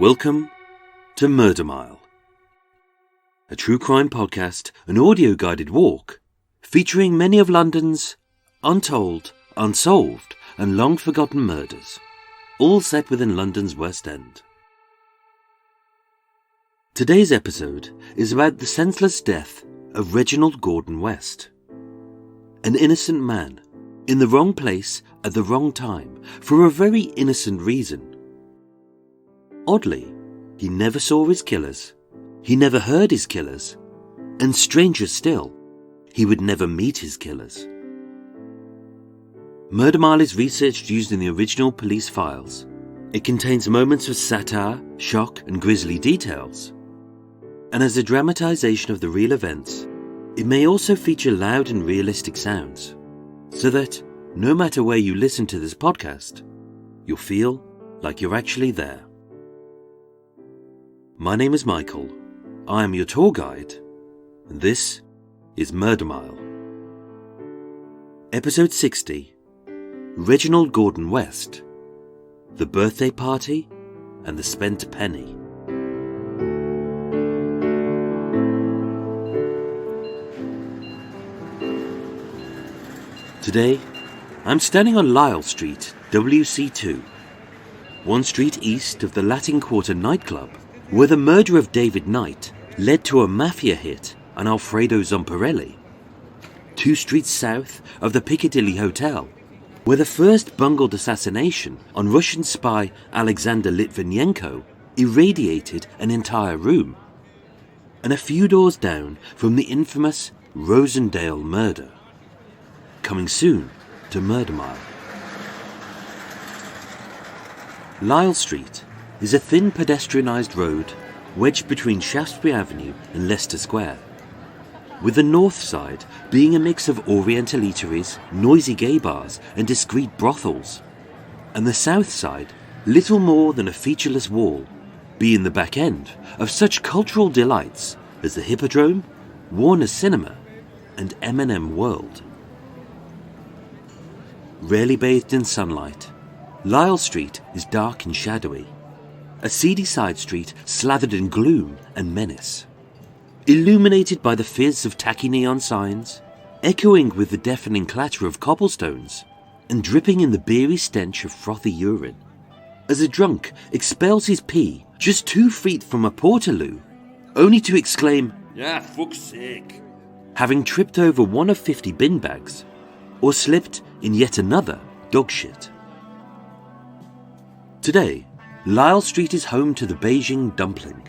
Welcome to Murder Mile, a true crime podcast, an audio-guided walk, featuring many of London's untold, unsolved and long-forgotten murders, all set within London's West End. Today's episode is about the senseless death of Reginald Gordon West, an innocent man in the wrong place at the wrong time for a very innocent reason. Oddly, he never saw his killers, he never heard his killers, and stranger still, he would never meet his killers. Murder Mile is researched using the original police files. It contains moments of satire, shock, and grisly details. And as a dramatization of the real events, it may also feature loud and realistic sounds, so that, no matter where you listen to this podcast, you'll feel like you're actually there. My name is Michael, I am your tour guide, and this is Murder Mile. Episode 60, Reginald Gordon West, The Birthday Party and the Spent Penny. Today, I'm standing on Lisle Street, WC2, one street east of the Latin Quarter nightclub, where the murder of David Knight led to a mafia hit on Alfredo Zamparelli. 2 streets south of the Piccadilly Hotel, where the first bungled assassination on Russian spy Alexander Litvinenko irradiated an entire room. And a few doors down from the infamous Rosendale murder. Coming soon to Murder Mile. Lisle Street is a thin pedestrianised road wedged between Shaftesbury Avenue and Leicester Square, with the north side being a mix of oriental eateries, noisy gay bars and discreet brothels, and the south side little more than a featureless wall, being the back end of such cultural delights as the Hippodrome, Warner's Cinema and M&M World. Rarely bathed in sunlight, Lisle Street is dark and shadowy, a seedy side street slathered in gloom and menace, illuminated by the fizz of tacky neon signs, echoing with the deafening clatter of cobblestones, and dripping in the beery stench of frothy urine, as a drunk expels his pee just 2 feet from a portaloo, only to exclaim, "Ah, fuck's sake," having tripped over one of 50 bin bags, or slipped in yet another dog shit. Today, Lisle Street is home to the Beijing Dumpling,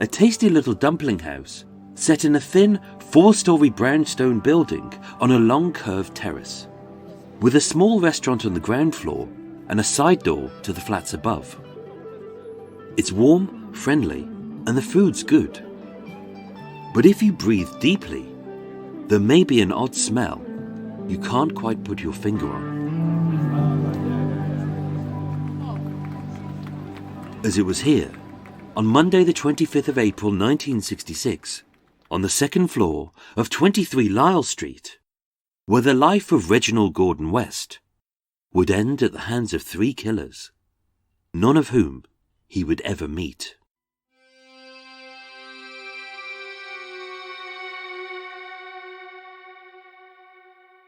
a tasty little dumpling house set in a thin 4-storey brownstone building on a long curved terrace, with a small restaurant on the ground floor and a side door to the flats above. It's warm, friendly, and the food's good. But if you breathe deeply, there may be an odd smell you can't quite put your finger on. As it was here, on Monday the 25th of April 1966, on the second floor of 23 Lisle Street, where the life of Reginald Gordon West would end at the hands of 3 killers, none of whom he would ever meet.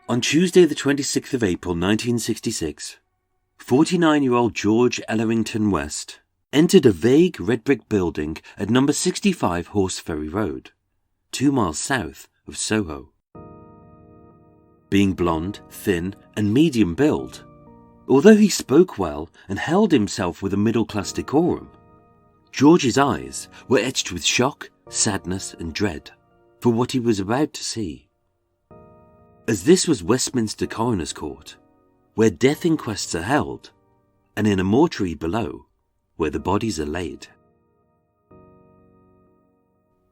On Tuesday the 26th of April 1966, 49-year-old George Ellerington West entered a vague red brick building at number 65 Horseferry Road, 2 miles south of Soho. Being blonde, thin and medium build, although he spoke well and held himself with a middle-class decorum, George's eyes were etched with shock, sadness and dread for what he was about to see. As this was Westminster Coroner's Court, where death inquests are held, and in a mortuary below, where the bodies are laid.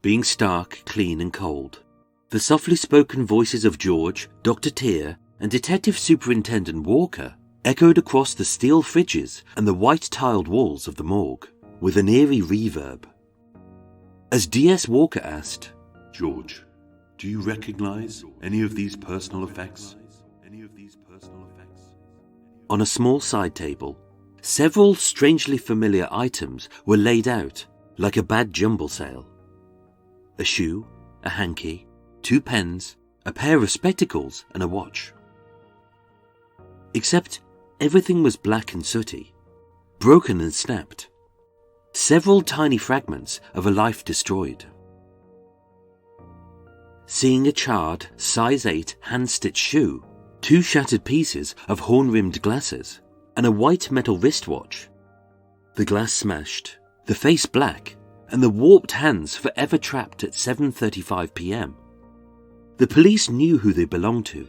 Being stark, clean and cold, the softly spoken voices of George, Dr. Teare and Detective Superintendent Walker echoed across the steel fridges and the white-tiled walls of the morgue, with an eerie reverb. As D.S. Walker asked, "George, do you recognize any of these personal effects?" On a small side table, Several strangely familiar items were laid out like a bad jumble sale. A shoe, a hanky, 2 pens, a pair of spectacles and a watch. Except everything was black and sooty, broken and snapped. Several tiny fragments of a life destroyed. Seeing a charred, size 8 hand-stitched shoe, 2 shattered pieces of horn-rimmed glasses, and a white metal wristwatch. The glass smashed, the face black, and the warped hands forever trapped at 7:35 p.m. The police knew who they belonged to,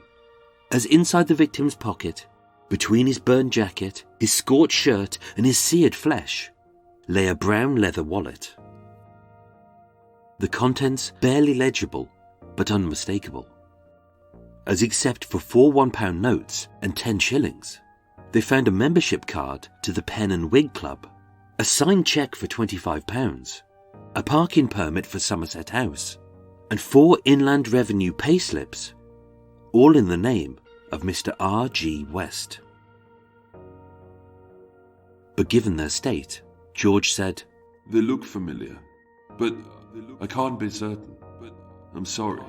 as inside the victim's pocket, between his burned jacket, his scorched shirt, and his seared flesh, lay a brown leather wallet. The contents barely legible, but unmistakable. As except for 4 £1 notes and 10 shillings, they found a membership card to the Pen and Wig Club, a signed cheque for £25, a parking permit for Somerset House, and 4 Inland Revenue payslips, all in the name of Mr. R.G. West. But given their state, George said, "They look familiar, but I can't be certain. I'm sorry."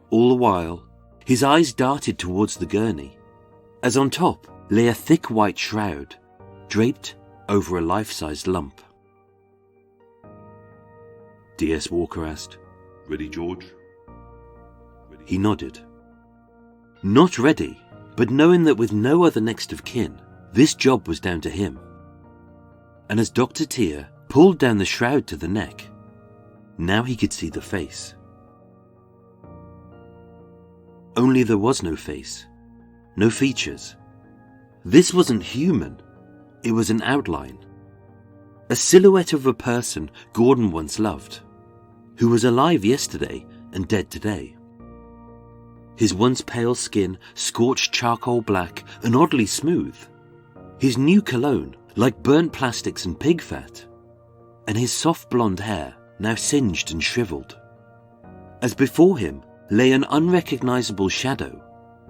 All the while, his eyes darted towards the gurney, as on top lay a thick white shroud, draped over a life-sized lump. D.S. Walker asked, "Ready, George?" He nodded. Not ready, but knowing that with no other next of kin, this job was down to him. And as Dr. Tier pulled down the shroud to the neck, now he could see the face. Only there was no face, no features. This wasn't human, it was an outline. A silhouette of a person Gordon once loved, who was alive yesterday and dead today. His once pale skin scorched charcoal black and oddly smooth. His new cologne like burnt plastics and pig fat. And his soft blonde hair now singed and shriveled. As before him lay an unrecognizable shadow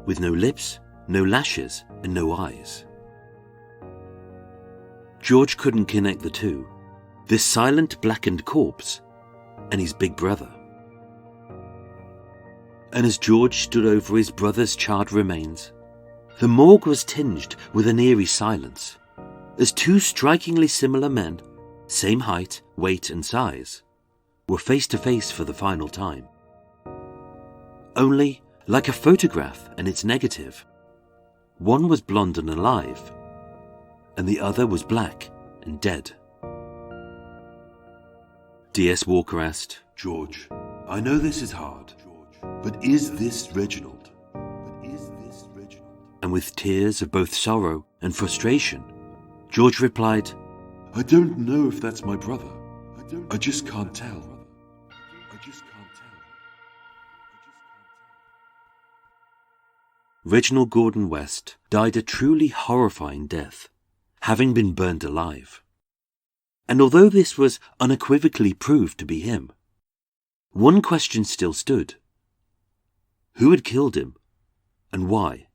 with no lips, no lashes and no eyes. George couldn't connect the two, this silent blackened corpse and his big brother. And as George stood over his brother's charred remains, the morgue was tinged with an eerie silence, as 2 strikingly similar men, same height, weight and size, were face to face for the final time. Only, like a photograph and its negative, one was blonde and alive, and the other was black and dead. D.S. Walker asked, "George, I know this is hard, but is this Reginald?" And with tears of both sorrow and frustration, George replied, "I don't know if that's my brother. I just can't tell." Reginald Gordon West died a truly horrifying death, having been burned alive. And although this was unequivocally proved to be him, one question still stood. Who had killed him, and why?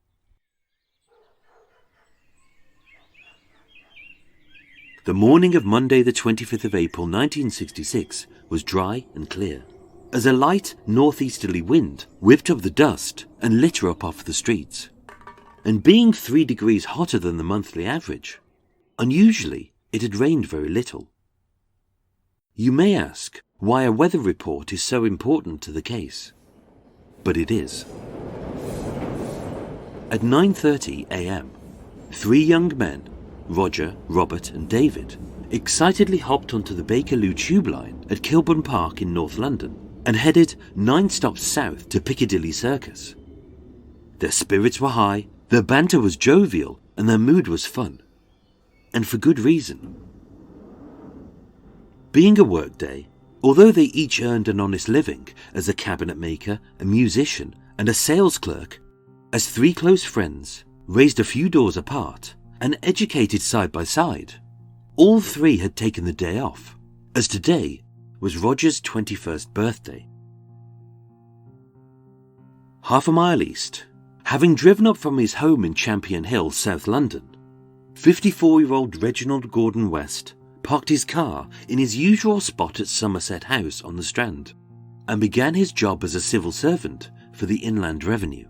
The morning of Monday the 25th of April 1966 was dry and clear, as a light northeasterly wind whipped up the dust and litter up off the streets. And being 3 degrees hotter than the monthly average, unusually it had rained very little. You may ask why a weather report is so important to the case, but it is. At 9:30 a.m, 3 young men, Roger, Robert and David, excitedly hopped onto the Bakerloo tube line at Kilburn Park in North London and headed 9 stops south to Piccadilly Circus. Their spirits were high, their banter was jovial and their mood was fun. And for good reason. Being a work day, although they each earned an honest living as a cabinet maker, a musician and a sales clerk, as 3 close friends, raised a few doors apart and educated side by side, all 3 had taken the day off, as today was Roger's 21st birthday. Half a mile east, having driven up from his home in Champion Hill, South London, 54-year-old Reginald Gordon West parked his car in his usual spot at Somerset House on the Strand and began his job as a civil servant for the Inland Revenue.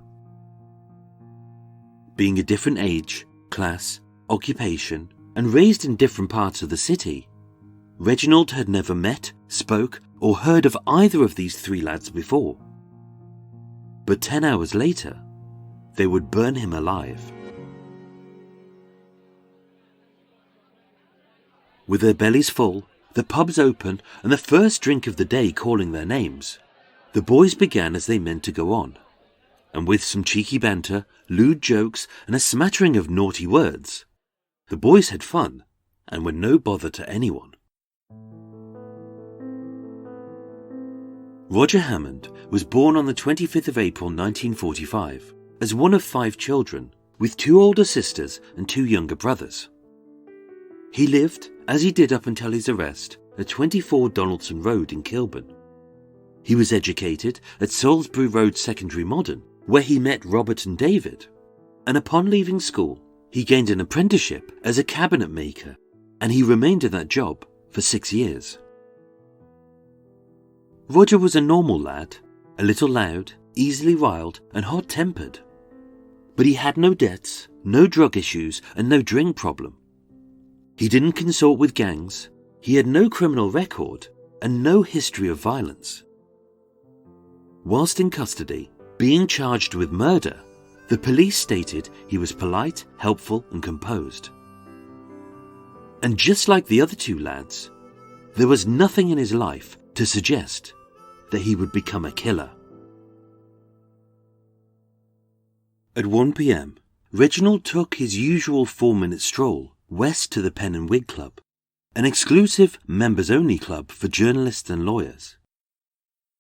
Being a different age, class, occupation, and raised in different parts of the city, Reginald had never met, spoke, or heard of either of these three lads before. But 10 hours later, they would burn him alive. With their bellies full, the pubs open, and the first drink of the day calling their names, the boys began as they meant to go on, and with some cheeky banter, lewd jokes, and a smattering of naughty words, the boys had fun and were no bother to anyone. Roger Hammond was born on the 25th of April 1945 as one of 5 children, with 2 older sisters and 2 younger brothers. He lived, as he did up until his arrest, at 24 Donaldson Road in Kilburn. He was educated at Salisbury Road Secondary Modern, where he met Robert and David, and upon leaving school, he gained an apprenticeship as a cabinet maker, and he remained in that job for 6 years. Roger was a normal lad, a little loud, easily riled, and hot-tempered. But he had no debts, no drug issues, and no drink problem. He didn't consort with gangs, he had no criminal record, and no history of violence. Whilst in custody, being charged with murder, the police stated he was polite, helpful, and composed. And just like the other 2 lads, there was nothing in his life to suggest that he would become a killer. At 1 p.m, Reginald took his usual 4-minute stroll west to the Pen and Wig Club, an exclusive members-only club for journalists and lawyers.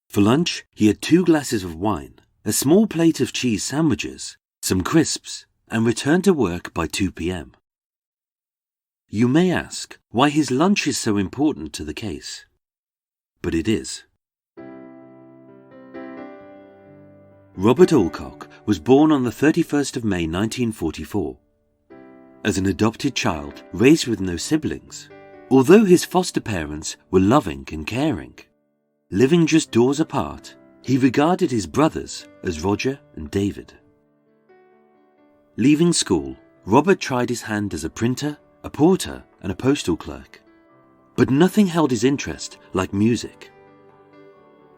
For lunch, he had 2 glasses of wine, a small plate of cheese sandwiches, some crisps, and returned to work by 2 p.m. You may ask why his lunch is so important to the case. But it is. Robert Alcock was born on the 31st of May 1944. As an adopted child raised with no siblings, although his foster parents were loving and caring, living just doors apart, he regarded his brothers as Roger and David. Leaving school, Robert tried his hand as a printer, a porter, and a postal clerk. But nothing held his interest like music.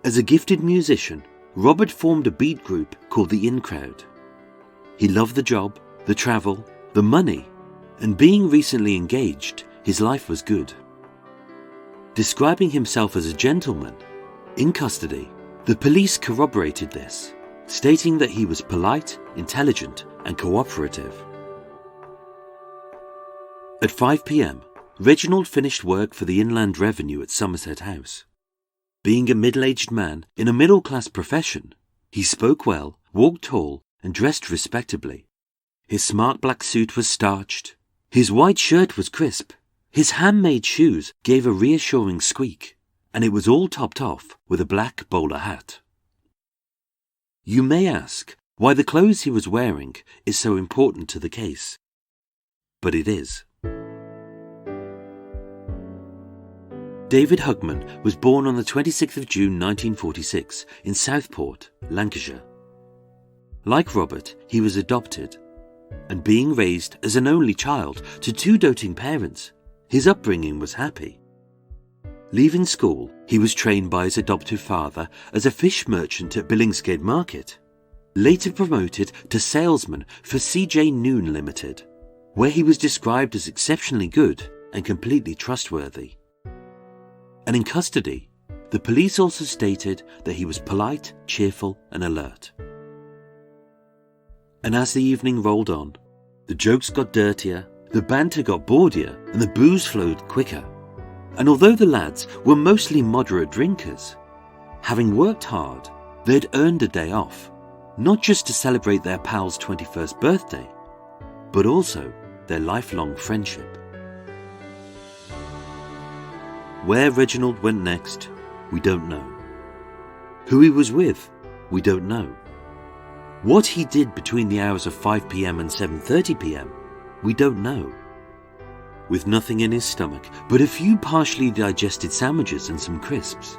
As a gifted musician, Robert formed a beat group called the In Crowd. He loved the job, the travel, the money, and being recently engaged, his life was good. Describing himself as a gentleman, in custody, the police corroborated this, stating that he was polite, intelligent, and cooperative. At 5 p.m, Reginald finished work for the Inland Revenue at Somerset House. Being a middle-aged man in a middle-class profession, he spoke well, walked tall, and dressed respectably. His smart black suit was starched, his white shirt was crisp, his handmade shoes gave a reassuring squeak, and it was all topped off with a black bowler hat. You may ask why the clothes he was wearing is so important to the case. But it is. David Hugman was born on the 26th of June 1946 in Southport, Lancashire. Like Robert, he was adopted, and being raised as an only child to 2 doting parents, his upbringing was happy. Leaving school, he was trained by his adoptive father as a fish merchant at Billingsgate Market, later promoted to salesman for C.J. Noon Limited, where he was described as exceptionally good and completely trustworthy. And in custody, the police also stated that he was polite, cheerful, and alert. And as the evening rolled on, the jokes got dirtier, the banter got bawdier, and the booze flowed quicker. And although the lads were mostly moderate drinkers, having worked hard, they'd earned a day off, not just to celebrate their pal's 21st birthday, but also their lifelong friendship. Where Reginald went next, we don't know. Who he was with, we don't know. What he did between the hours of 5 p.m. and 7:30 p.m, we don't know. with nothing in his stomach but a few partially digested sandwiches and some crisps.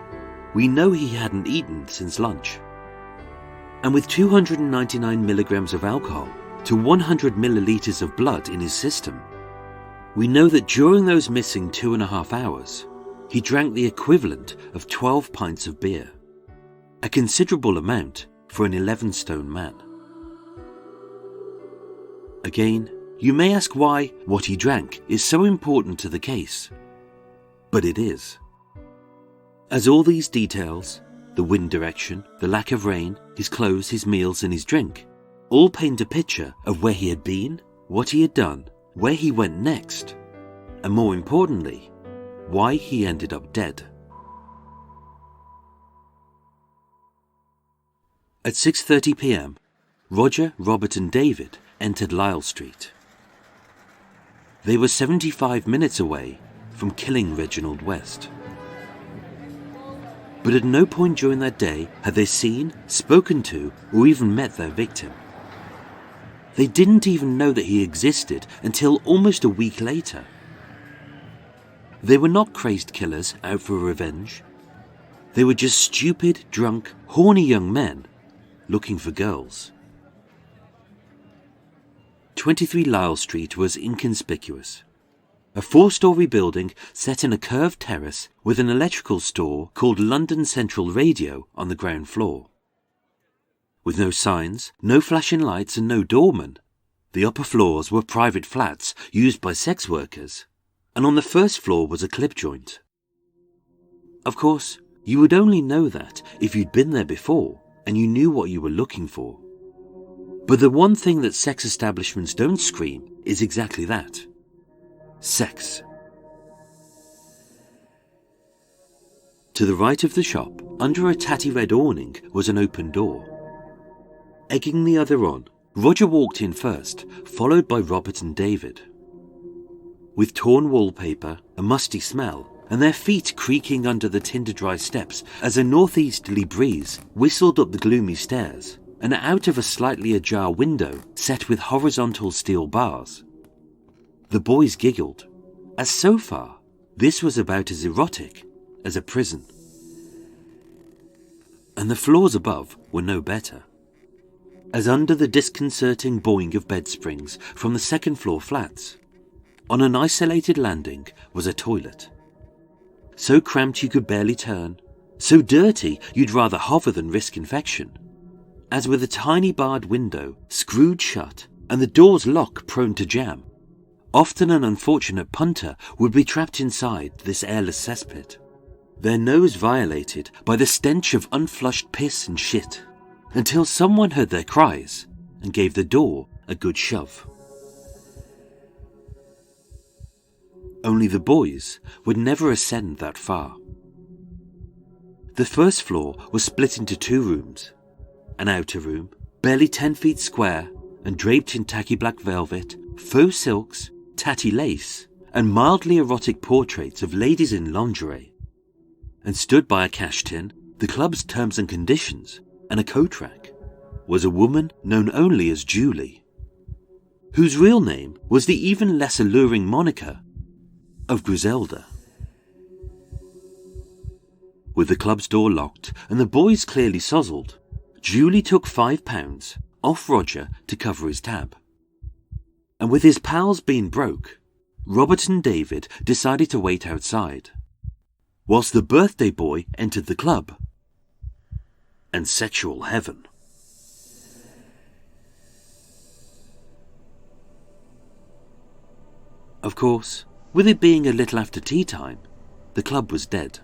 We know he hadn't eaten since lunch. And with 299 milligrams of alcohol to 100 milliliters of blood in his system, we know that during those missing 2.5 hours, he drank the equivalent of 12 pints of beer, a considerable amount for an 11-stone man. Again, you may ask why what he drank is so important to the case. But it is. As all these details, the wind direction, the lack of rain, his clothes, his meals and his drink, all paint a picture of where he had been, what he had done, where he went next, and more importantly, why he ended up dead. At 6:30 p.m, Roger, Robert and David entered Lisle Street. They were 75 minutes away from killing Reginald West. But at no point during that day had they seen, spoken to, or even met their victim. They didn't even know that he existed until almost a week later. They were not crazed killers out for revenge. They were just stupid, drunk, horny young men looking for girls. 23 Lisle Street was inconspicuous. A 4-story building set in a curved terrace with an electrical store called London Central Radio on the ground floor. With no signs, no flashing lights and no doorman, the upper floors were private flats used by sex workers, and on the first floor was a clip joint. Of course, you would only know that if you'd been there before and you knew what you were looking for. But the one thing that sex establishments don't scream is exactly that. Sex. To the right of the shop, under a tatty red awning, was an open door. Egging the other on, Roger walked in first, followed by Robert and David. With torn wallpaper, a musty smell, and their feet creaking under the tinder-dry steps as a northeasterly breeze whistled up the gloomy stairs and out of a slightly ajar window set with horizontal steel bars, the boys giggled, as so far this was about as erotic as a prison. And the floors above were no better, as under the disconcerting boing of bed springs from the second-floor flats, on an isolated landing was a toilet. So cramped you could barely turn, so dirty you'd rather hover than risk infection, as with a tiny barred window screwed shut and the door's lock prone to jam, often an unfortunate punter would be trapped inside this airless cesspit, their nose violated by the stench of unflushed piss and shit, until someone heard their cries and gave the door a good shove. Only the boys would never ascend that far. The first floor was split into 2 rooms, an outer room, barely 10 feet square and draped in tacky black velvet, faux silks, tatty lace, and mildly erotic portraits of ladies in lingerie. And stood by a cash tin, the club's terms and conditions, and a coat rack, was a woman known only as Julie, whose real name was the even less alluring moniker of Griselda. With the club's door locked and the boys clearly sozzled, Julie took £5 off Roger to cover his tab. And with his pals being broke, Robert and David decided to wait outside, whilst the birthday boy entered the club and sexual heaven. Of course, with it being a little after tea time, the club was dead.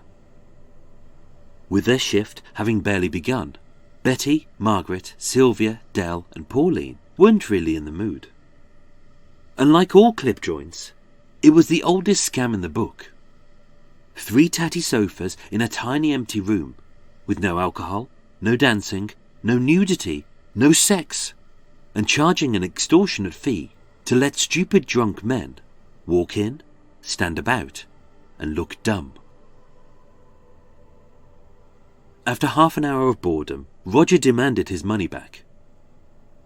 With their shift having barely begun, Betty, Margaret, Sylvia, Dell and Pauline weren't really in the mood. And like all clip joints, it was the oldest scam in the book. 3 tatty sofas in a tiny empty room, with no alcohol, no dancing, no nudity, no sex, and charging an extortionate fee to let stupid drunk men walk in, stand about, and look dumb. After half an hour of boredom, Roger demanded his money back.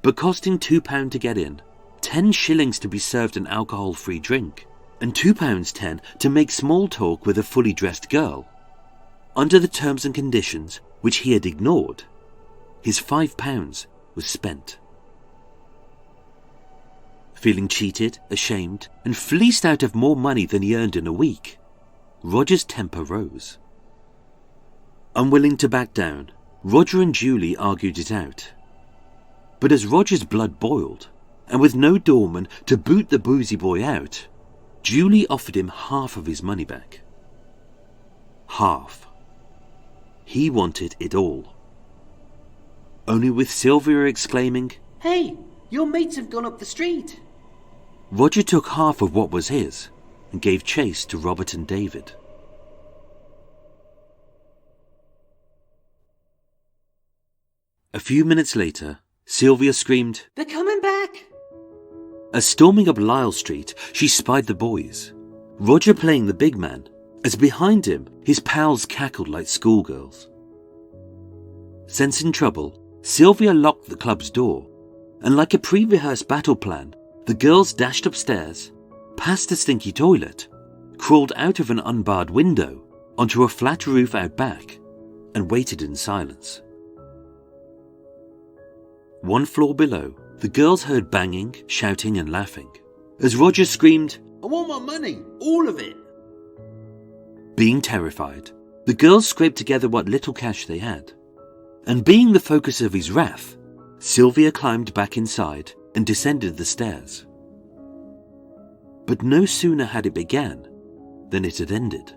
But costing £2 to get in, 10 shillings to be served an alcohol-free drink, and £2.10 to make small talk with a fully dressed girl. Under the terms and conditions, which he had ignored, his £5 was spent. Feeling cheated, ashamed, and fleeced out of more money than he earned in a week, Roger's temper rose. Unwilling to back down, Roger and Julie argued it out. But as Roger's blood boiled, and with no doorman to boot the boozy boy out, Julie offered him half of his money back. Half. He wanted it all. Only with Sylvia exclaiming, "Hey, your mates have gone up the street!" Roger took half of what was his and gave chase to Robert and David. A few minutes later, Sylvia screamed, "They're coming back!" As storming up Lyle Street, she spied the boys, Roger playing the big man, as behind him his pals cackled like schoolgirls. Sensing trouble, Sylvia locked the club's door, and like a pre-rehearsed battle plan, the girls dashed upstairs, past a stinky toilet, crawled out of an unbarred window onto a flat roof out back, and waited in silence. One floor below, the girls heard banging, shouting and laughing, as Roger screamed, "I want my money, all of it!" Being terrified, the girls scraped together what little cash they had, and being the focus of his wrath, Sylvia climbed back inside and descended the stairs. But no sooner had it began than it had ended.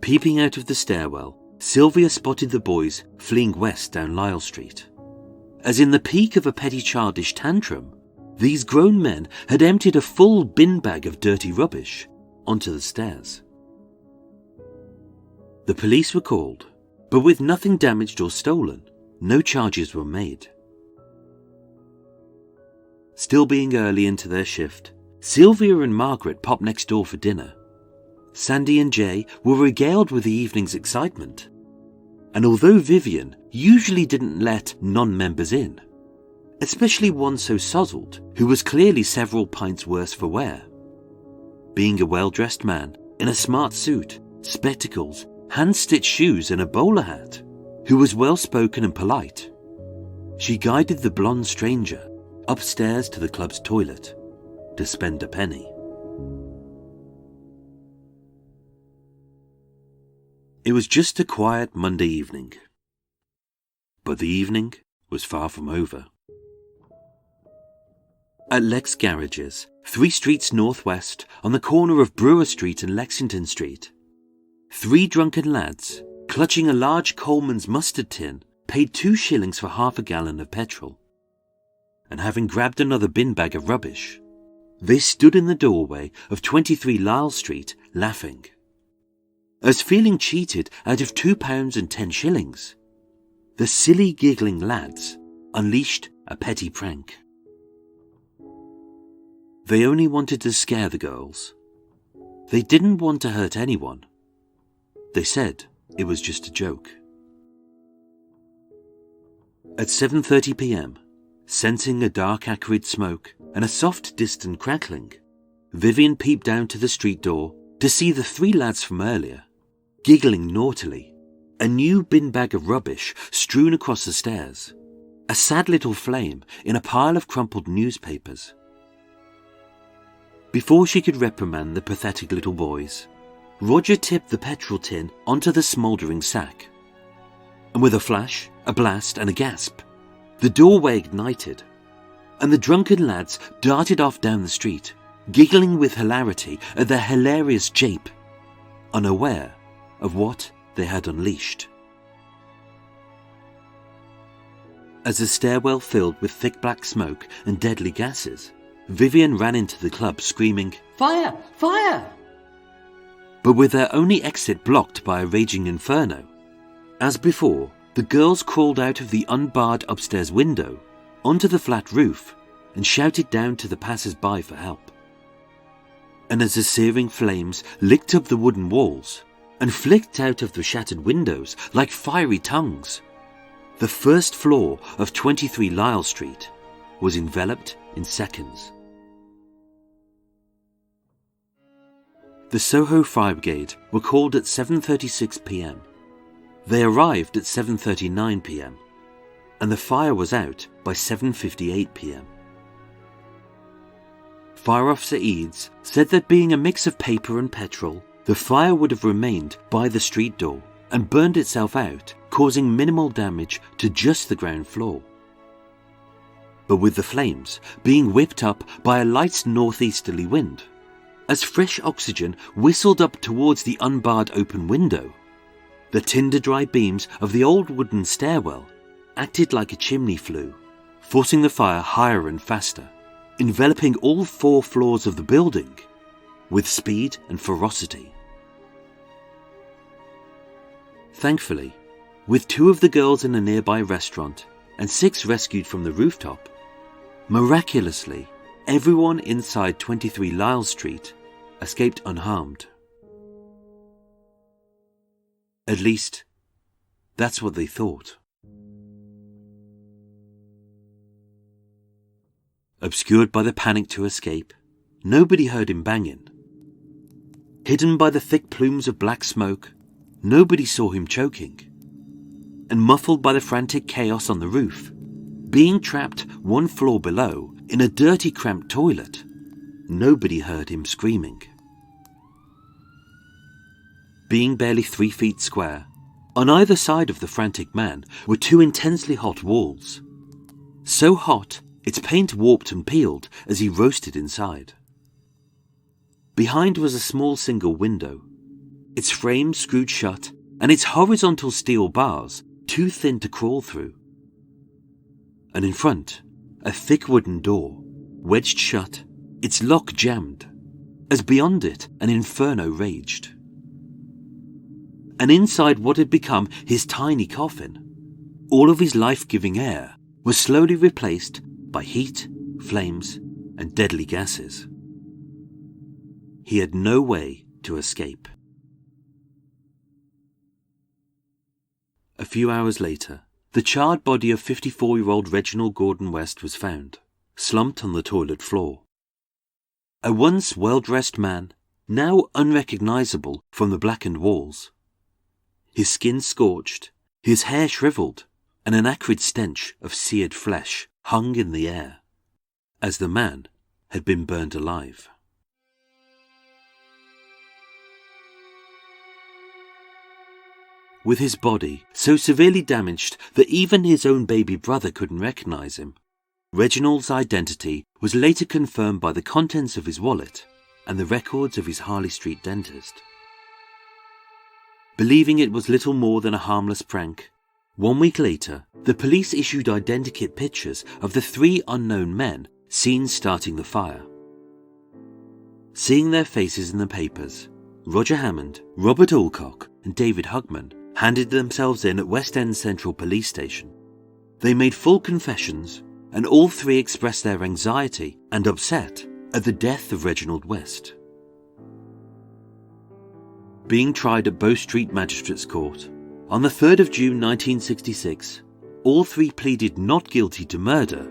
Peeping out of the stairwell, Sylvia spotted the boys fleeing west down Lyle Street. As in the peak of a petty childish tantrum, these grown men had emptied a full bin bag of dirty rubbish onto the stairs. The police were called, but with nothing damaged or stolen, no charges were made. Still being early into their shift, Sylvia and Margaret popped next door for dinner. Sandy and Jay were regaled with the evening's excitement, and although Vivian usually didn't let non-members in, especially one so sozzled who was clearly several pints worse for wear, being a well-dressed man in a smart suit, spectacles, hand-stitched shoes and a bowler hat, who was well-spoken and polite, she guided the blonde stranger upstairs to the club's toilet to spend a penny. It was just a quiet Monday evening. But the evening was far from over. At Lex Garages, 3 streets northwest on the corner of Brewer Street and Lexington Street, 3 drunken lads, clutching a large Coleman's mustard tin, paid 2 shillings for half a gallon of petrol. And having grabbed another bin bag of rubbish, they stood in the doorway of 23 Lyle Street laughing. As feeling cheated out of £2.10, the silly giggling lads unleashed a petty prank. They only wanted to scare the girls. They didn't want to hurt anyone. They said it was just a joke. At 7:30 p.m, sensing a dark acrid smoke and a soft distant crackling, Vivian peeped down to the street door to see the 3 lads from earlier, giggling naughtily, a new bin bag of rubbish strewn across the stairs, a sad little flame in a pile of crumpled newspapers. Before she could reprimand the pathetic little boys, Roger tipped the petrol tin onto the smouldering sack, and with a flash, a blast and a gasp, the doorway ignited, and the drunken lads darted off down the street, giggling with hilarity at their hilarious jape, unaware of what they had unleashed. As the stairwell filled with thick black smoke and deadly gases, Vivian ran into the club screaming, "Fire! Fire!" but with their only exit blocked by a raging inferno. As before, the girls crawled out of the unbarred upstairs window onto the flat roof and shouted down to the passers-by for help. And as the searing flames licked up the wooden walls and flicked out of the shattered windows like fiery tongues, the first floor of 23 Lyle Street was enveloped in seconds. The Soho Fire Brigade were called at 7:36 p.m. They arrived at 7:39 p.m. and the fire was out by 7:58 p.m. Fire Officer Eads said that being a mix of paper and petrol, the fire would have remained by the street door and burned itself out, causing minimal damage to just the ground floor. But with the flames being whipped up by a light northeasterly wind, as fresh oxygen whistled up towards the unbarred open window, the tinder-dry beams of the old wooden stairwell acted like a chimney flue, forcing the fire higher and faster, enveloping all 4 floors of the building with speed and ferocity. Thankfully, with 2 of the girls in a nearby restaurant and 6 rescued from the rooftop, miraculously, everyone inside 23 Lyle Street escaped unharmed. At least, that's what they thought. Obscured by the panic to escape, nobody heard him banging. Hidden by the thick plumes of black smoke, nobody saw him choking. And muffled by the frantic chaos on the roof, being trapped 1 floor below in a dirty, cramped toilet, nobody heard him screaming. Being barely 3 feet square, on either side of the frantic man were 2 intensely hot walls. So hot, its paint warped and peeled as he roasted inside. Behind was a small single window, its frame screwed shut and its horizontal steel bars too thin to crawl through. And in front, a thick wooden door, wedged shut, its lock jammed, as beyond it an inferno raged. And inside what had become his tiny coffin, all of his life-giving air was slowly replaced by heat, flames, and deadly gases. He had no way to escape. A few hours later, the charred body of 54-year-old Reginald Gordon West was found, slumped on the toilet floor. A once well-dressed man, now unrecognizable from the blackened walls. His skin scorched, his hair shriveled, and an acrid stench of seared flesh hung in the air, as the man had been burned alive. With his body so severely damaged that even his own baby brother couldn't recognize him, Reginald's identity was later confirmed by the contents of his wallet and the records of his Harley Street dentist. Believing it was little more than a harmless prank, 1 week later, the police issued identikit pictures of the 3 unknown men seen starting the fire. Seeing their faces in the papers, Roger Hammond, Robert Alcock, and David Hugman handed themselves in at West End Central Police Station. They made full confessions, and all 3 expressed their anxiety and upset at the death of Reginald West. Being tried at Bow Street Magistrates Court, on the 3rd of June 1966, all 3 pleaded not guilty to murder,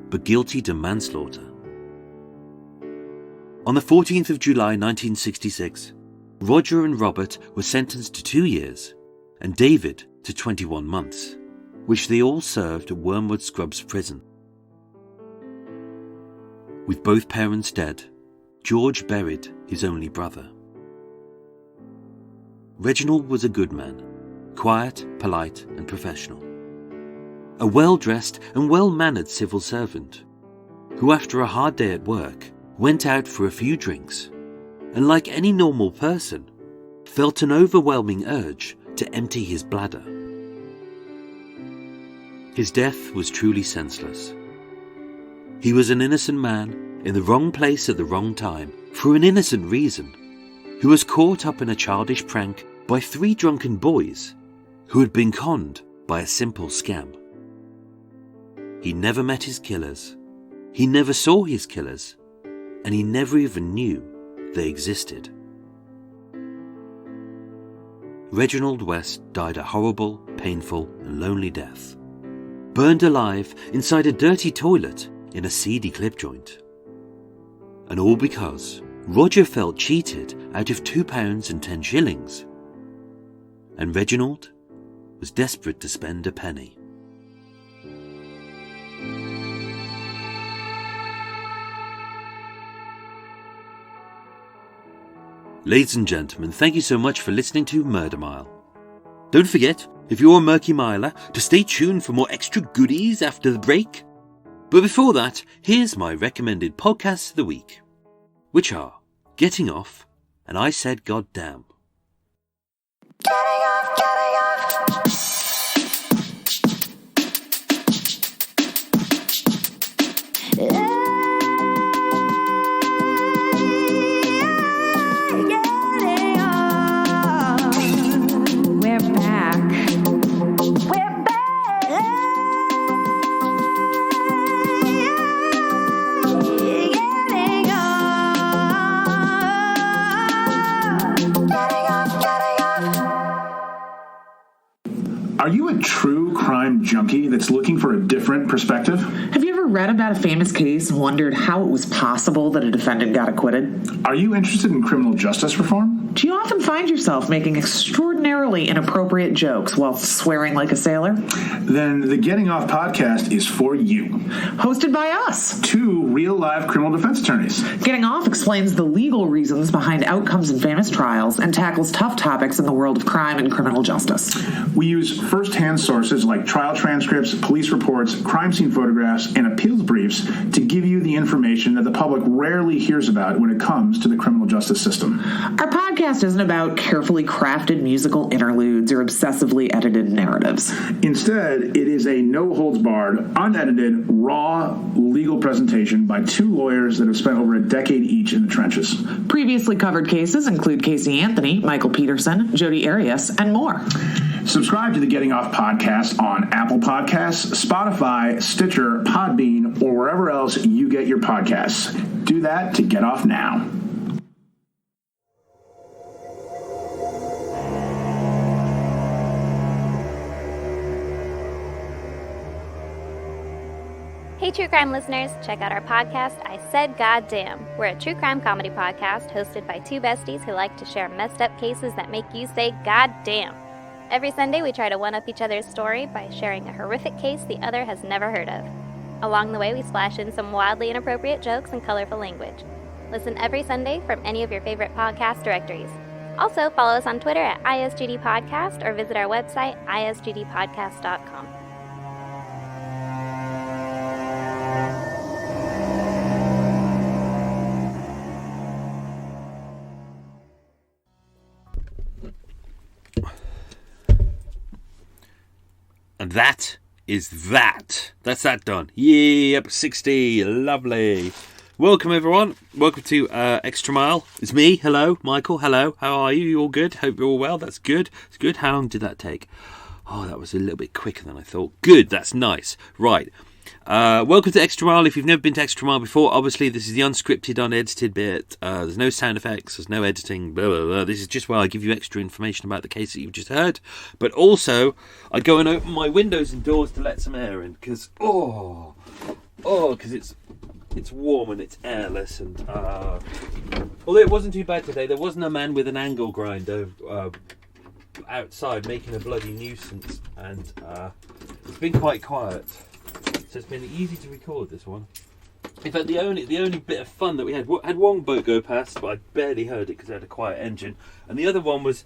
but guilty to manslaughter. On the 14th of July 1966, Roger and Robert were sentenced to 2 years, and David to 21 months, which they all served at Wormwood Scrubs Prison. With both parents dead, George buried his only brother. Reginald was a good man, quiet, polite, and professional. A well-dressed and well-mannered civil servant, who after a hard day at work went out for a few drinks, and like any normal person, felt an overwhelming urge to empty his bladder. His death was truly senseless. He was an innocent man in the wrong place at the wrong time for an innocent reason, who was caught up in a childish prank by 3 drunken boys who had been conned by a simple scam. He never met his killers, he never saw his killers, and he never even knew they existed. Reginald West died a horrible, painful, and lonely death, burned alive inside a dirty toilet in a seedy clip joint. And all because Roger felt cheated out of £2 and 10 shillings, and Reginald was desperate to spend a penny. Ladies and gentlemen, thank you so much for listening to Murder Mile. Don't forget, if you're a Murky Miler, to stay tuned for more extra goodies after the break. But before that, here's my recommended podcasts of the week, which are Getting Off and I Said Goddamn. Are you a true crime junkie that's looking for a different perspective? Have you ever read about a famous case and wondered how it was possible that a defendant got acquitted? Are you interested in criminal justice reform? Do you often find yourself making extraordinarily inappropriate jokes while swearing like a sailor? Then the Getting Off podcast is for you. Hosted by us. Two real-life criminal defense attorneys. Getting Off explains the legal reasons behind outcomes in famous trials and tackles tough topics in the world of crime and criminal justice. We use first-hand sources like trial transcripts, police reports, crime scene photographs, and appeals briefs to give you the information that the public rarely hears about when it comes to the criminal justice system. Our podcast isn't about carefully crafted musical interludes or obsessively edited narratives. Instead, it is a no-holds-barred, unedited, raw legal presentation by two lawyers that have spent over a decade each in the trenches. Previously covered cases include Casey Anthony, Michael Peterson, Jodi Arias, and more. Subscribe to the Getting Off podcast on Apple Podcasts, Spotify, Stitcher, Podbean, or wherever else you get your podcasts. Do that to get off now. Hey, true crime listeners, check out our podcast, I Said Goddamn. We're a true crime comedy podcast hosted by two besties who like to share messed up cases that make you say goddamn. Every Sunday, we try to one-up each other's story by sharing a horrific case the other has never heard of. Along the way, we splash in some wildly inappropriate jokes and colorful language. Listen every Sunday from any of your favorite podcast directories. Also, follow us on Twitter at ISGD Podcast or visit our website, isgdpodcast.com. And that is that. That's that done. Yep, 60. Lovely. Welcome, everyone. Welcome to Extra Mile. It's me. Hello. Michael. Hello. How are you? You all good? Hope you're all well. That's good. It's good. How long did that take? Oh, that was a little bit quicker than I thought. Good. That's nice. Right. Welcome to Extra Mile. If you've never been to Extra Mile before, obviously this is the unscripted, unedited bit. There's no sound effects, there's no editing, blah, blah, blah. This is just where I give you extra information about the case that you've just heard. But also, I go and open my windows and doors to let some air in, because, because it's warm and it's airless. And although it wasn't too bad today, there wasn't a man with an angle grinder outside making a bloody nuisance, and it's been quite quiet. So it's been easy to record this one. In fact, the only bit of fun that we had one boat go past, but I barely heard it because it had a quiet engine. And the other one was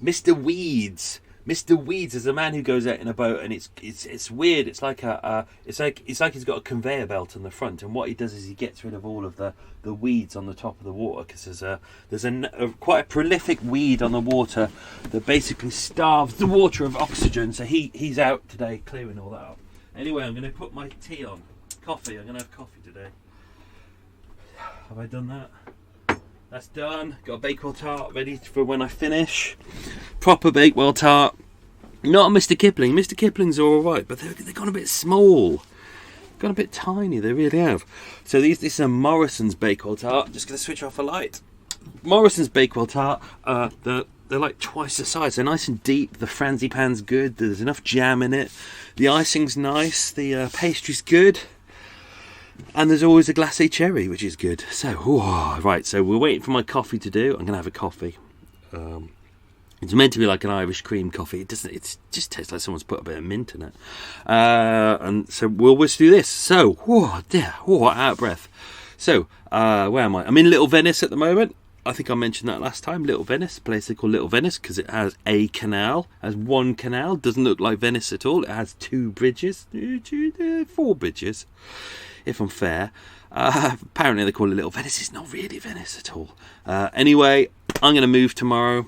Mr. Weeds. Mr. Weeds is a man who goes out in a boat, and it's weird. It's like it's like he's got a conveyor belt on the front, and what he does is he gets rid of all of the weeds on the top of the water, because there's quite a prolific weed on the water that basically starves the water of oxygen. So he's out today clearing all that up. Anyway, I'm going to put my tea on. Coffee. I'm going to have coffee today. Have I done that? That's done. Got a Bakewell tart ready for when I finish. Proper Bakewell tart. Not a Mr. Kipling. Mr. Kipling's are alright, but they've gone a bit small. Gone a bit tiny, they really have. So this is a Morrison's Bakewell tart. I'm just going to switch off a light. Morrison's Bakewell tart. They're like twice the size. They're nice and deep. The frangipan's good. There's enough jam in it. The icing's nice. The pastry's good. And there's always a glacé cherry, which is good. So, right, so we're waiting for my coffee to do. I'm going to have a coffee. It's meant to be like an Irish cream coffee. It doesn't. It just tastes like someone's put a bit of mint in it. And so we'll just do this. So, out of breath. So, where am I? I'm in Little Venice at the moment. I think I mentioned that last time. Little Venice, a place they call Little Venice because it has a canal. It has one canal. Doesn't look like Venice at all. It has 2 bridges. 4 bridges, if I'm fair. Apparently they call it Little Venice. It's not really Venice at all. Anyway, I'm going to move tomorrow.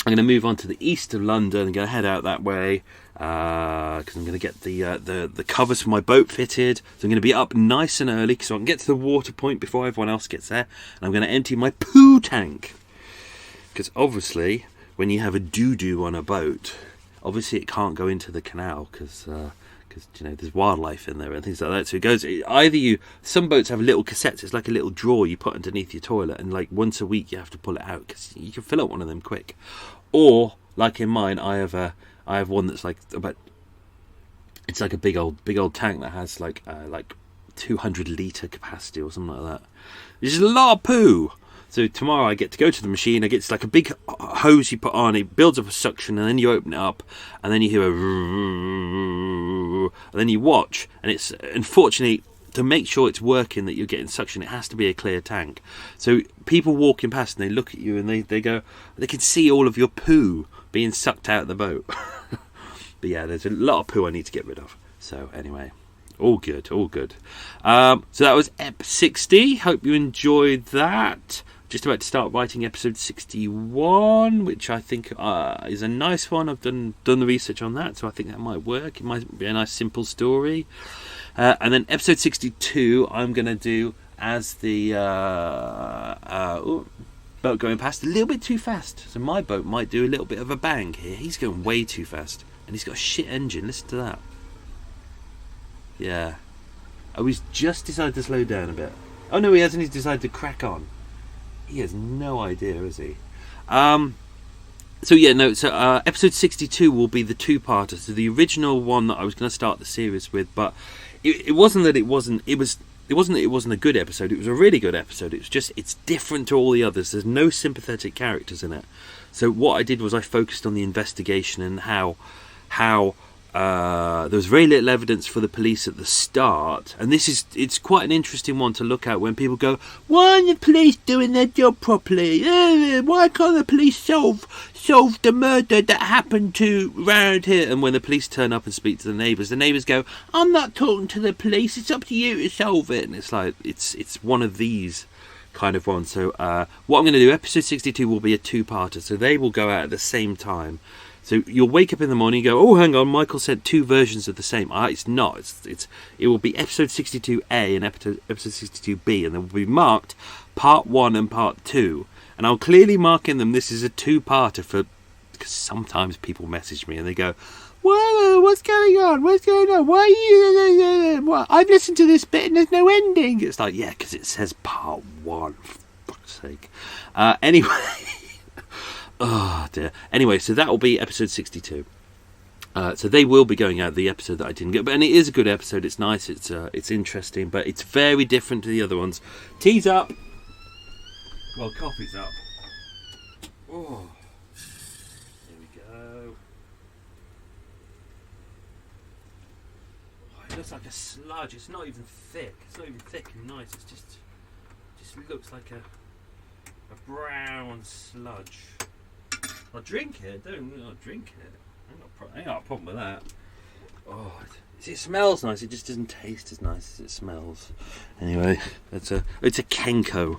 I'm going to move on to the east of London and going to head out that way because I'm going to get the covers for my boat fitted. So I'm going to be up nice and early so I can get to the water point before everyone else gets there. And I'm going to empty my poo tank because obviously when you have a doo-doo on a boat, obviously it can't go into the canal because there's wildlife in there and things like that. So it goes some boats have little cassettes. It's like a little drawer you put underneath your toilet, and like once a week you have to pull it out because you can fill up one of them quick. Or like in mine, I have one that's like it's like a big old tank that has like 200 litre capacity or something like that. It's just a lot of poo. So tomorrow I get to go to the machine. It's like a big hose you put on. It builds up a suction, and then you open it up, and then you hear and then you watch. And it's unfortunately to make sure it's working that you're getting suction. It has to be a clear tank. So people walking past and they look at you and they go, they can see all of your poo being sucked out of the boat. But yeah, there's a lot of poo I need to get rid of. So anyway. All good. So that was Ep 60. Hope you enjoyed that. Just about to start writing episode 61, which I think is a nice one. I've done the research on that, so I think that might work. It might be a nice simple story. And then episode 62, I'm going to do as the boat going past a little bit too fast. So my boat might do a little bit of a bang here. He's going way too fast, and he's got a shit engine. Listen to that. Yeah. Oh, he's just decided to slow down a bit. Oh no, he hasn't. He's decided to crack on. He has no idea, has he? So episode 62 will be the 2-parter. So the original one that I was going to start the series with, but it wasn't that it wasn't a good episode. It was a really good episode. It's different to all the others. There's no sympathetic characters in it. So what I did was I focused on the investigation and how there was very little evidence for the police at the start, and it's quite an interesting one to look at when people go, why aren't the police doing their job properly? Why can't the police solve the murder that happened to round here? And when the police turn up and speak to the neighbours go, I'm not talking to the police, it's up to you to solve it. And it's like it's one of these kind of ones. So what I'm going to do, episode 62 will be a 2-parter, so they will go out at the same time. So you'll wake up in the morning and go, oh, hang on, Michael sent 2 versions of the same. It's not. It will be episode 62A and episode 62B, and they will be marked part 1 and part 2. And I'll clearly mark in them this is a 2-parter because sometimes people message me and they go, whoa, what's going on? Why are you... What? I've listened to this bit and there's no ending. It's like, yeah, because it says part 1, for fuck's sake. Anyway... Oh dear. Anyway, so that will be episode 62. So they will be going out the episode that I didn't get, and it is a good episode. It's nice. It's interesting, but it's very different to the other ones. Tea's up. Well, coffee's up. Oh, here we go. Oh, it looks like a sludge. It's not even thick. It's not even thick and nice. It just looks like a brown sludge. I'll drink it. I'll drink it. I ain't got a problem with that. Oh, it smells nice. It just doesn't taste as nice as it smells. Anyway, it's a Kenko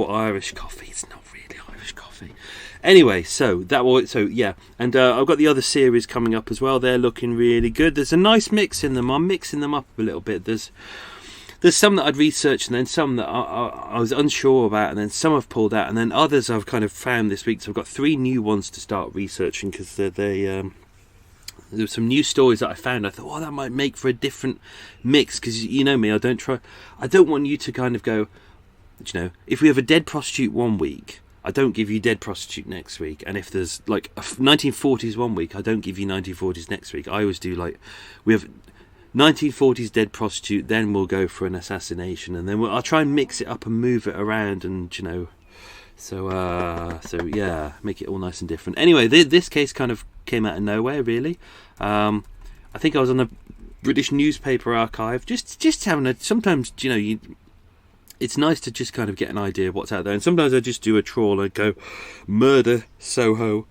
Irish coffee. It's not really Irish coffee. Anyway, and I've got the other series coming up as well. They're looking really good. There's a nice mix in them. I'm mixing them up a little bit. There's some that I'd researched, and then some that I was unsure about, and then some I've pulled out, and then others I've kind of found this week. So I've got 3 new ones to start researching because there were some new stories that I found. I thought, that might make for a different mix because you know me, I don't want you to kind of go, if we have a dead prostitute one week, I don't give you dead prostitute next week, and if there's like a 1940s one week, I don't give you 1940s next week. I always do we have 1940s dead prostitute, then we'll go for an assassination, and then I'll try and mix it up and move it around, and so yeah, make it all nice and different. Anyway, this case kind of came out of nowhere, really. I think I was on the British Newspaper Archive, just having a. Sometimes it's nice to just kind of get an idea of what's out there, and sometimes I just do a trawl and go murder Soho.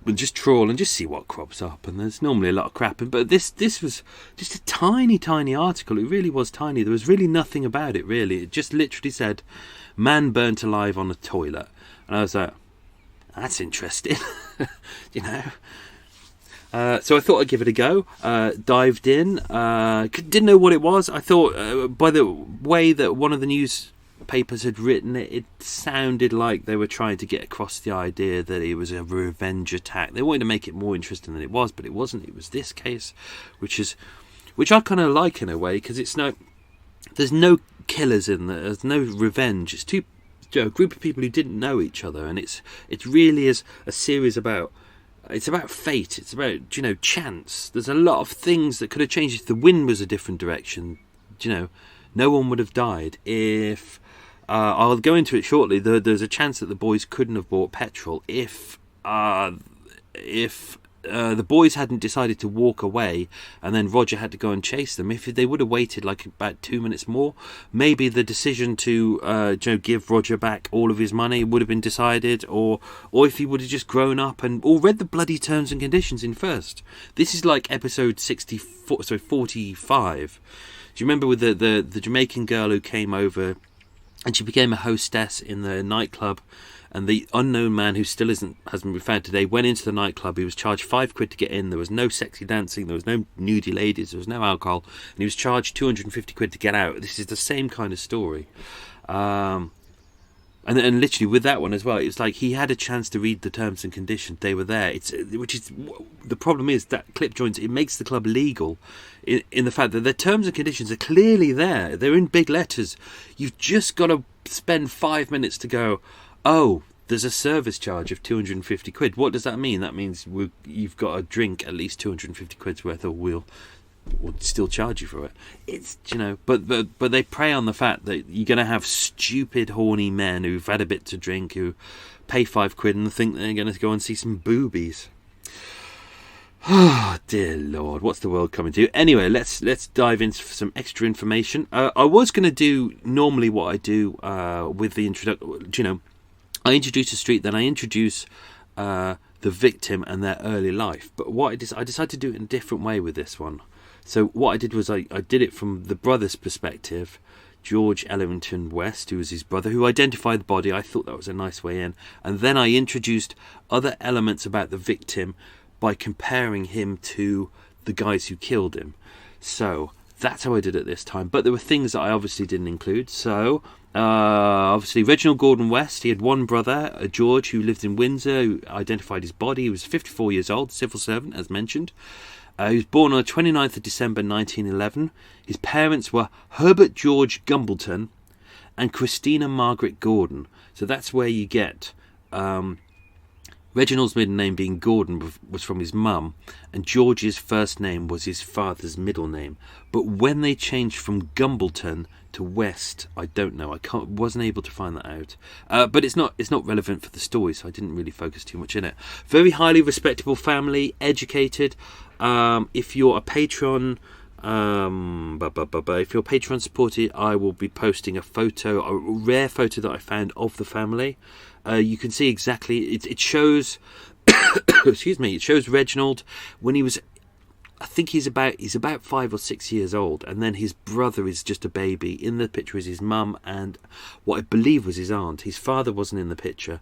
And just trawl and just see what crops up, and there's normally a lot of crap. But this was just a tiny article. It really was tiny. There was really nothing about it, really. It just literally said, "Man burnt alive on a toilet," and I was like, "That's interesting," So I thought I'd give it a go. Dived in. Didn't know what it was. I thought by the way that one of the newspapers had written it, it sounded like they were trying to get across the idea that it was a revenge attack. They wanted to make it more interesting than it was, but it wasn't. It was this case, which I kind of like in a way, because there's no killers in there. There's no revenge. It's a group of people who didn't know each other, and it really is a series about. It's about fate. It's about chance. There's a lot of things that could have changed if the wind was a different direction. No one would have died if. I'll go into it shortly. There's a chance that the boys couldn't have bought petrol if the boys hadn't decided to walk away, and then Roger had to go and chase them. If they would have waited like about 2 minutes more, maybe the decision to give Roger back all of his money would have been decided, or if he would have just grown up or read the bloody terms and conditions in first. This is like episode 45. Do you remember with the Jamaican girl who came over and she became a hostess in the nightclub? And the unknown man, who still hasn't been found today, went into the nightclub. He was charged £5 to get in. There was no sexy dancing. There was no nudie ladies. There was no alcohol. And he was charged £250 to get out. This is the same kind of story. And literally with that one as well, it was like he had a chance to read the terms and conditions. They were there. The problem is that clip joins. It makes the club legal in the fact that the terms and conditions are clearly there. They're in big letters. You've just got to spend 5 minutes to go, oh, there's a service charge of £250. What does that mean? That means you've got to drink at least £250 worth, or we'll still charge you for it. It's but they prey on the fact that you're going to have stupid, horny men who've had a bit to drink, who pay £5 and think they're going to go and see some boobies. Oh dear Lord, what's the world coming to? Anyway, let's dive into some extra information. I was going to do normally what I do with the introduction. I introduce a street, then I introduce the victim and their early life. But I decided to do it in a different way with this one. So what I did was I did it from the brother's perspective. George Ellington West, who was his brother, who identified the body. I thought that was a nice way in. And then I introduced other elements about the victim by comparing him to the guys who killed him. So that's how I did it this time. But there were things that I obviously didn't include. So obviously Reginald Gordon West, he had one brother, George, who lived in Windsor, who identified his body. He was 54 years old, civil servant, as mentioned. He was born on the 29th of December 1911. His parents were Herbert George Gumbleton and Christina Margaret Gordon. So that's where you get Reginald's middle name being Gordon was from his mum, and George's first name was his father's middle name. But when they changed from Gumbleton to West, I don't know. Wasn't able to find that out. But it's not relevant for the story, so I didn't really focus too much in it. Very highly respectable family, educated. If you're a patron, if you're Patreon supported, I will be posting a rare photo that I found of the family. You can see exactly. It shows. Excuse me. It shows Reginald when he was. I think he's about 5 or 6 years old, and then his brother is just a baby. In the picture is his mum and what I believe was his aunt. His father wasn't in the picture.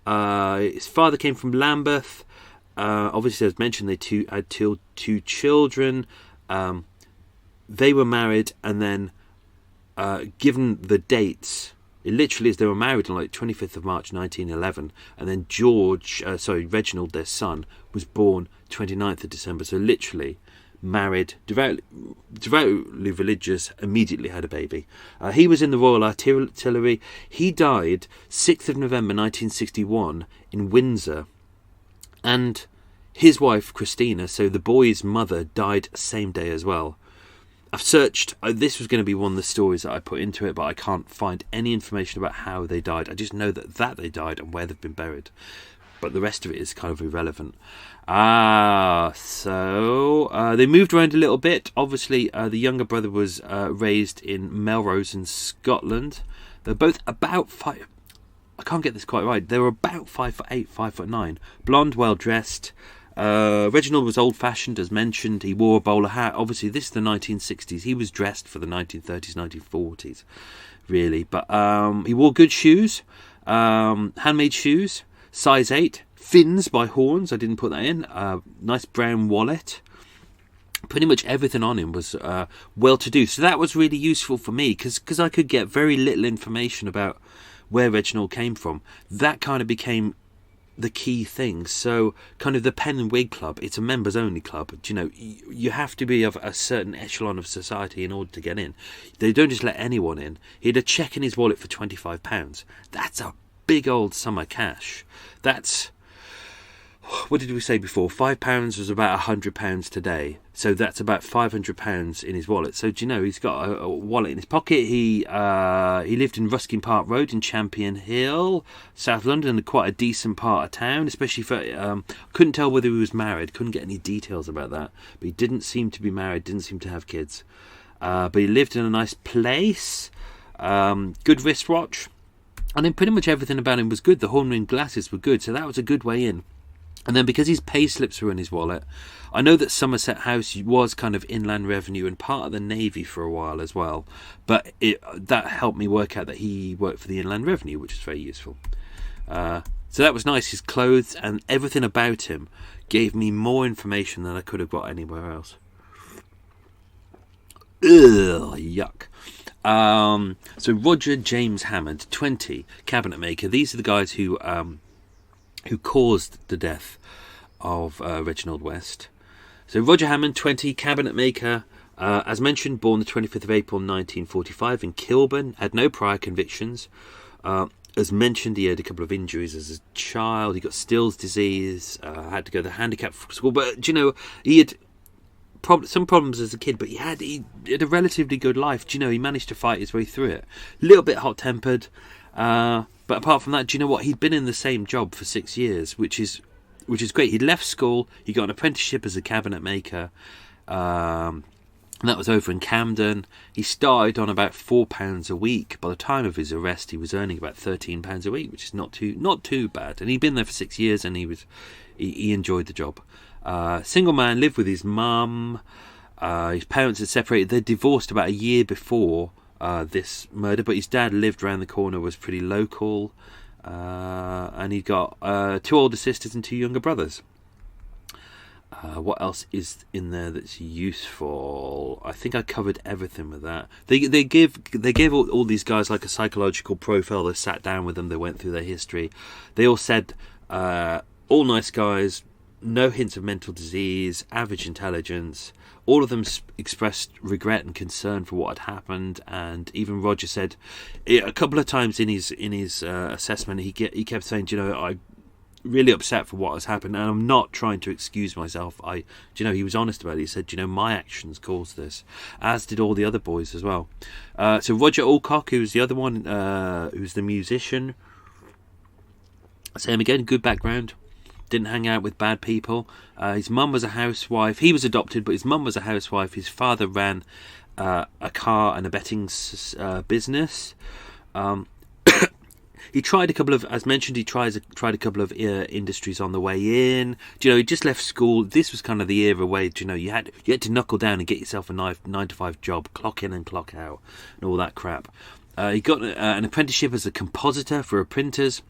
His father came from Lambeth. Obviously, as mentioned, they had two children. They were married, and then given the dates, it literally is they were married on like 25th of March 1911, and then Reginald, their son, was born 29th of December. So literally married, devoutly religious, immediately had a baby. He was in the Royal Artillery. He died 6th of November 1961 in Windsor, and his wife Christina, so the boy's mother, died same day as well. I've searched. This was going to be one of the stories that I put into it, but I can't find any information about how they died. I just know that they died and where they've been buried. But the rest of it is kind of irrelevant. So they moved around a little bit. Obviously, the younger brother was raised in Melrose in Scotland. They're both about 5... I can't get this quite right. They were about 5'8", 5'9", blonde, well dressed. Reginald was old-fashioned, as mentioned. He wore a bowler hat. Obviously, this is the 1960s. He was dressed for the 1930s, 1940s, really. But he wore good shoes, handmade shoes, size 8, fins by Horns. I didn't put that in. Nice brown wallet. Pretty much everything on him was well-to-do. So that was really useful for me because I could get very little information about where Reginald came from. That kind of became the key thing. So kind of the Pen and Wig Club, it's a members only club. You know, you have to be of a certain echelon of society in order to get in. They don't just let anyone in. He had a cheque in his wallet for £25. That's a big old sum of cash. That's, what did we say before? £5 was about £100 today. So that's about £500 in his wallet. So do you know, he's got a wallet in his pocket. He lived in Ruskin Park Road in Champion Hill, South London, quite a decent part of town, especially for... couldn't tell whether he was married, couldn't get any details about that. But he didn't seem to be married, didn't seem to have kids. But he lived in a nice place, good wristwatch. And then pretty much everything about him was good. The horn-rimmed glasses were good, so that was a good way in. And then because his pay slips were in his wallet, I know that Somerset House was kind of inland revenue and part of the Navy for a while as well. But that helped me work out that he worked for the inland revenue, which is very useful. So that was nice. His clothes and everything about him gave me more information than I could have got anywhere else. Ugh, yuck. So Roger James Hammond, 20, cabinet maker. These are the guys who caused the death of Reginald West. So Roger Hammond, 20, cabinet maker, as mentioned, born the 25th of April 1945 in Kilburn, had no prior convictions. As mentioned, he had a couple of injuries as a child. He got Still's disease, had to go to the handicap school. But, you know, he had some problems as a kid, but he had a relatively good life. Do you know, he managed to fight his way through it. A little bit hot-tempered, but apart from that, do you know what? He'd been in the same job for 6 years, which is great. He'd left school. He got an apprenticeship as a cabinet maker. And that was over in Camden. He started on about £4 a week. By the time of his arrest, he was earning about £13 a week, which is not too bad. And he'd been there for 6 years, and he enjoyed the job. Single man, lived with his mum. His parents had separated. They divorced about a year before this murder, but his dad lived around the corner, was pretty local, and he'd got 2 older sisters and 2 younger brothers. What else is in there that's useful? I think I covered everything with that. They gave all these guys like a psychological profile. They sat down with them. They went through their history. They all said all nice guys, no hints of mental disease, average intelligence. All of them expressed regret and concern for what had happened, and even Roger said a couple of times in his assessment, he kept saying, you know, I'm really upset for what has happened, and I'm not trying to excuse myself. He was honest about it. He said, you know, my actions caused this, as did all the other boys as well. So Roger Alcock, who's the other one, who's the musician, same again, good background. Didn't hang out with bad people. His mum was a housewife. He was adopted, but his mum was a housewife. His father ran a car and a betting business. He tried a couple of, as mentioned, he tried a couple of industries on the way in. Do you know, he just left school. This was kind of the era where, do you know, you had to knuckle down and get yourself a 9-to-5 job, clock in and clock out, and all that crap. He got an apprenticeship as a compositor for a printers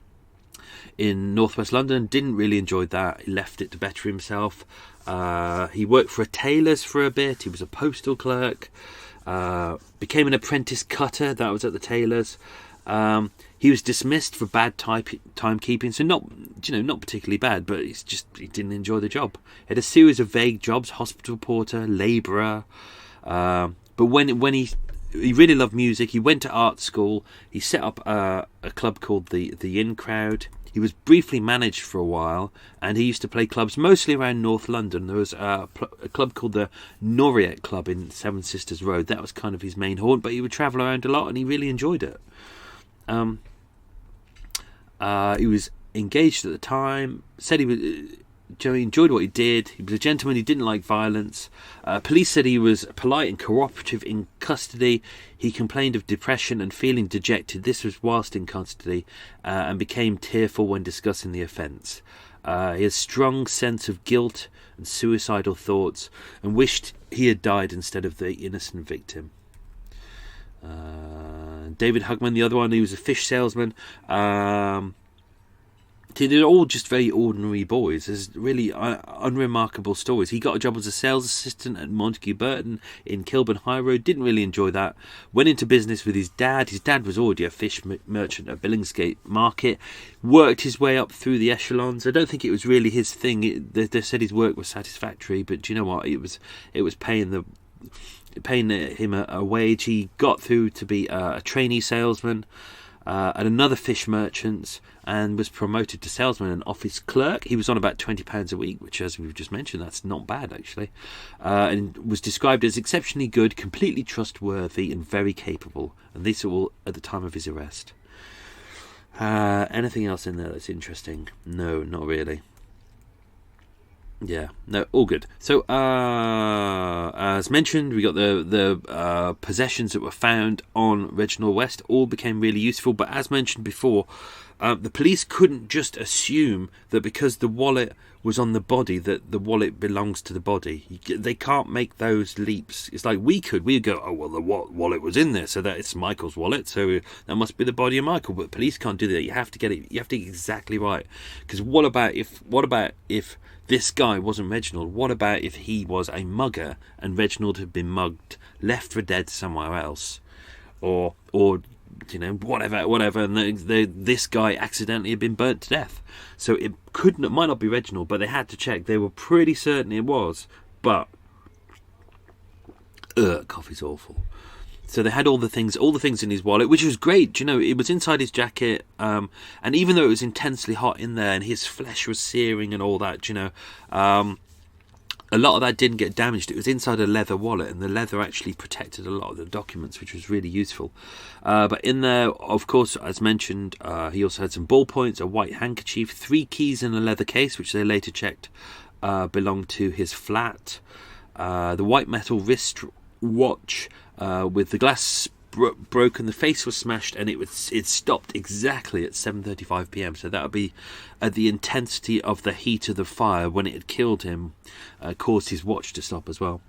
in northwest London. Didn't really enjoy that. He left it to better himself. He worked for a tailor's for a bit. He was a postal clerk. Became an apprentice cutter. That was at the tailor's. He was dismissed for bad timekeeping, so not particularly bad, but he didn't enjoy the job. He had a series of vague jobs: hospital porter, labourer. But when he he really loved music. He went to art school. He set up a club called the In Crowd. He was briefly managed for a while, and he used to play clubs mostly around North London. There was a club called the Noriette Club in Seven Sisters Road. That was kind of his main haunt, but he would travel around a lot, and he really enjoyed it. He was engaged at the time, said he enjoyed what he did. He was a gentleman. He didn't like violence. Police said he was polite and cooperative in custody. He complained of depression and feeling dejected. This was whilst in custody, and became tearful when discussing the offence. He had a strong sense of guilt and suicidal thoughts, and wished he had died instead of the innocent victim. David Hugman, the other one, he was a fish salesman. They're all just very ordinary boys. There's really unremarkable stories. He got a job as a sales assistant at Montague Burton in Kilburn High Road. Didn't really enjoy that. Went into business with his dad. His dad was already a fish merchant at Billingsgate Market. Worked his way up through the echelons. I don't think it was really his thing. They said his work was satisfactory, but do you know what? It was paying him a wage. He got through to be a trainee salesman at another fish merchant's, and was promoted to salesman and office clerk. He was on about £20 a week, which, as we've just mentioned, that's not bad actually, and was described as exceptionally good, completely trustworthy, and very capable. And these are all at the time of his arrest. Anything else in there that's interesting? No, not really. Yeah, no, all good. So, as mentioned, we got the possessions that were found on Reginald West. All became really useful, but as mentioned before, the police couldn't just assume that because the wallet was on the body that the wallet belongs to the body. They can't make those leaps. It's like we'd go, oh well, the wallet was in there, so that it's Michael's wallet, so that must be the body of Michael. But police can't do that. You have to get it. You have to get exactly right. Because what about if this guy wasn't Reginald? What about if he was a mugger and Reginald had been mugged, left for dead somewhere else, or you know, whatever, and this guy accidentally had been burnt to death? So it might not be Reginald, but they had to check. They were pretty certain it was, but coffee's awful. So they had all the things in his wallet, which was great. You know, it was inside his jacket, and even though it was intensely hot in there and his flesh was searing and all that, you know, a lot of that didn't get damaged. It was inside a leather wallet, and the leather actually protected a lot of the documents, which was really useful. But in there, of course, as mentioned, he also had some ballpoints, a white handkerchief, 3 keys in a leather case, which they later checked belonged to his flat. The white metal wrist watch with the glass broken, the face was smashed, and it stopped exactly at 7:35 p.m. So that would be at the intensity of the heat of the fire when it had killed him, caused his watch to stop as well.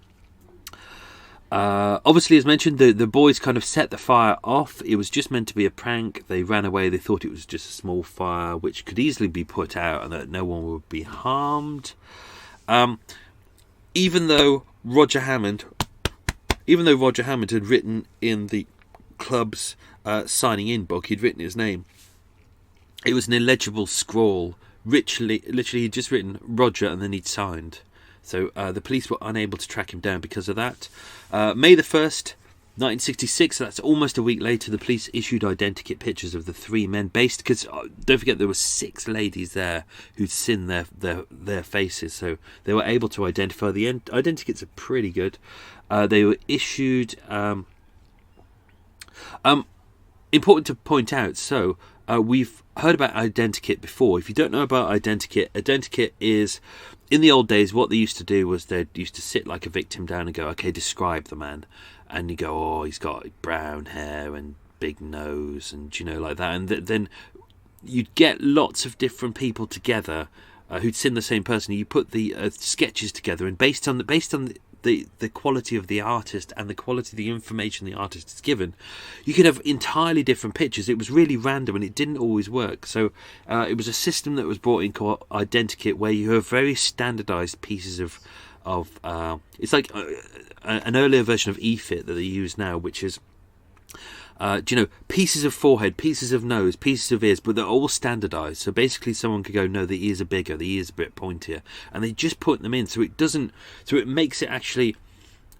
Obviously, as mentioned, the boys kind of set the fire off. It was just meant to be a prank. They ran away. They thought it was just a small fire which could easily be put out and that no one would be harmed. Even though Roger Hammond had written in the club's signing in book, he'd written his name. It was an illegible scrawl. Literally, he'd just written Roger and then he'd signed. So the police were unable to track him down because of that. May the 1st, 1966, so that's almost a week later, the police issued identikit pictures of the 3 men based, because don't forget there were 6 ladies there who'd seen their faces, so they were able to identify. The identikits are pretty good. They were issued. Important to point out, so we've heard about identikit before. If you don't know about identikit is, in the old days, what they used to do was they used to sit like a victim down and go, okay, describe the man. And you go, oh, he's got brown hair and big nose and, you know, like that. And then you'd get lots of different people together who'd seen the same person. You put the sketches together, and based on the quality of the artist and the quality of the information the artist is given, you could have entirely different pictures. It was really random and it didn't always work. So it was a system that was brought in called identikit, where you have very standardized pieces of it's like an earlier version of EFIT that they use now, which is pieces of forehead, pieces of nose, pieces of ears, but they're all standardized. So basically someone could go, no, the ears are bigger, the ears are a bit pointier, and they just put them in. So it makes it actually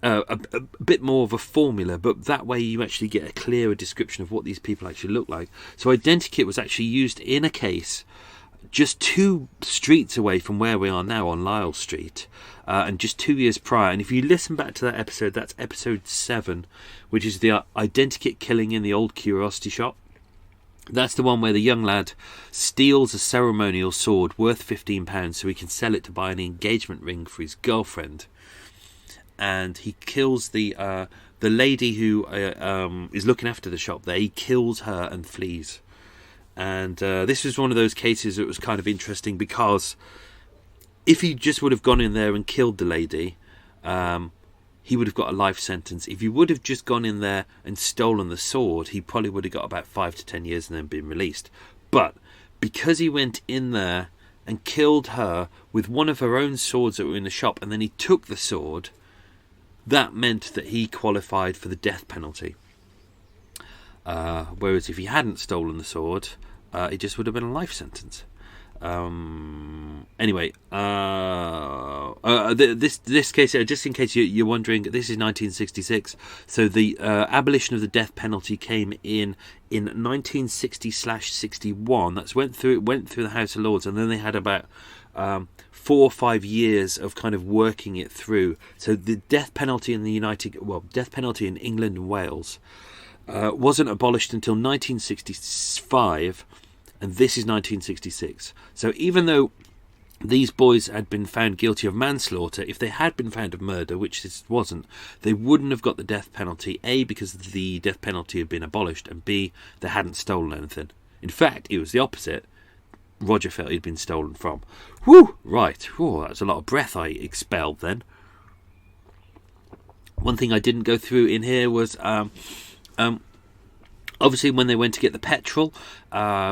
a bit more of a formula, but that way you actually get a clearer description of what these people actually look like. So identikit was actually used in a case just 2 streets away from where we are now on Lisle Street, and just 2 years prior. And if you listen back to that episode, that's episode 7, which is the identikit killing in the old curiosity shop. That's the one where the young lad steals a ceremonial sword worth £15 so he can sell it to buy an engagement ring for his girlfriend. And he kills the lady who is looking after the shop there. He kills her and flees. And this was one of those cases that was kind of interesting, because if he just would have gone in there and killed the lady, he would have got a life sentence. If he would have just gone in there and stolen the sword, he probably would have got about 5 to 10 years and then been released. But because he went in there and killed her with one of her own swords that were in the shop, and then he took the sword, that meant that he qualified for the death penalty. Whereas if he hadn't stolen the sword, it just would have been a life sentence. Anyway, this case, just in case you're wondering, this is 1966. So the abolition of the death penalty came in 1960/61. That's went through the House of Lords, and then they had about 4 or 5 years of kind of working it through. So the death penalty in death penalty in England and Wales wasn't abolished until 1965, and this is 1966. So even though these boys had been found guilty of manslaughter, if they had been found of murder, which this wasn't, they wouldn't have got the death penalty, A, because the death penalty had been abolished, and B, they hadn't stolen anything. In fact, it was the opposite. Roger felt he'd been stolen from. Whew! Right. Whew, that's a lot of breath I expelled then. One thing I didn't go through in here was obviously when they went to get the petrol,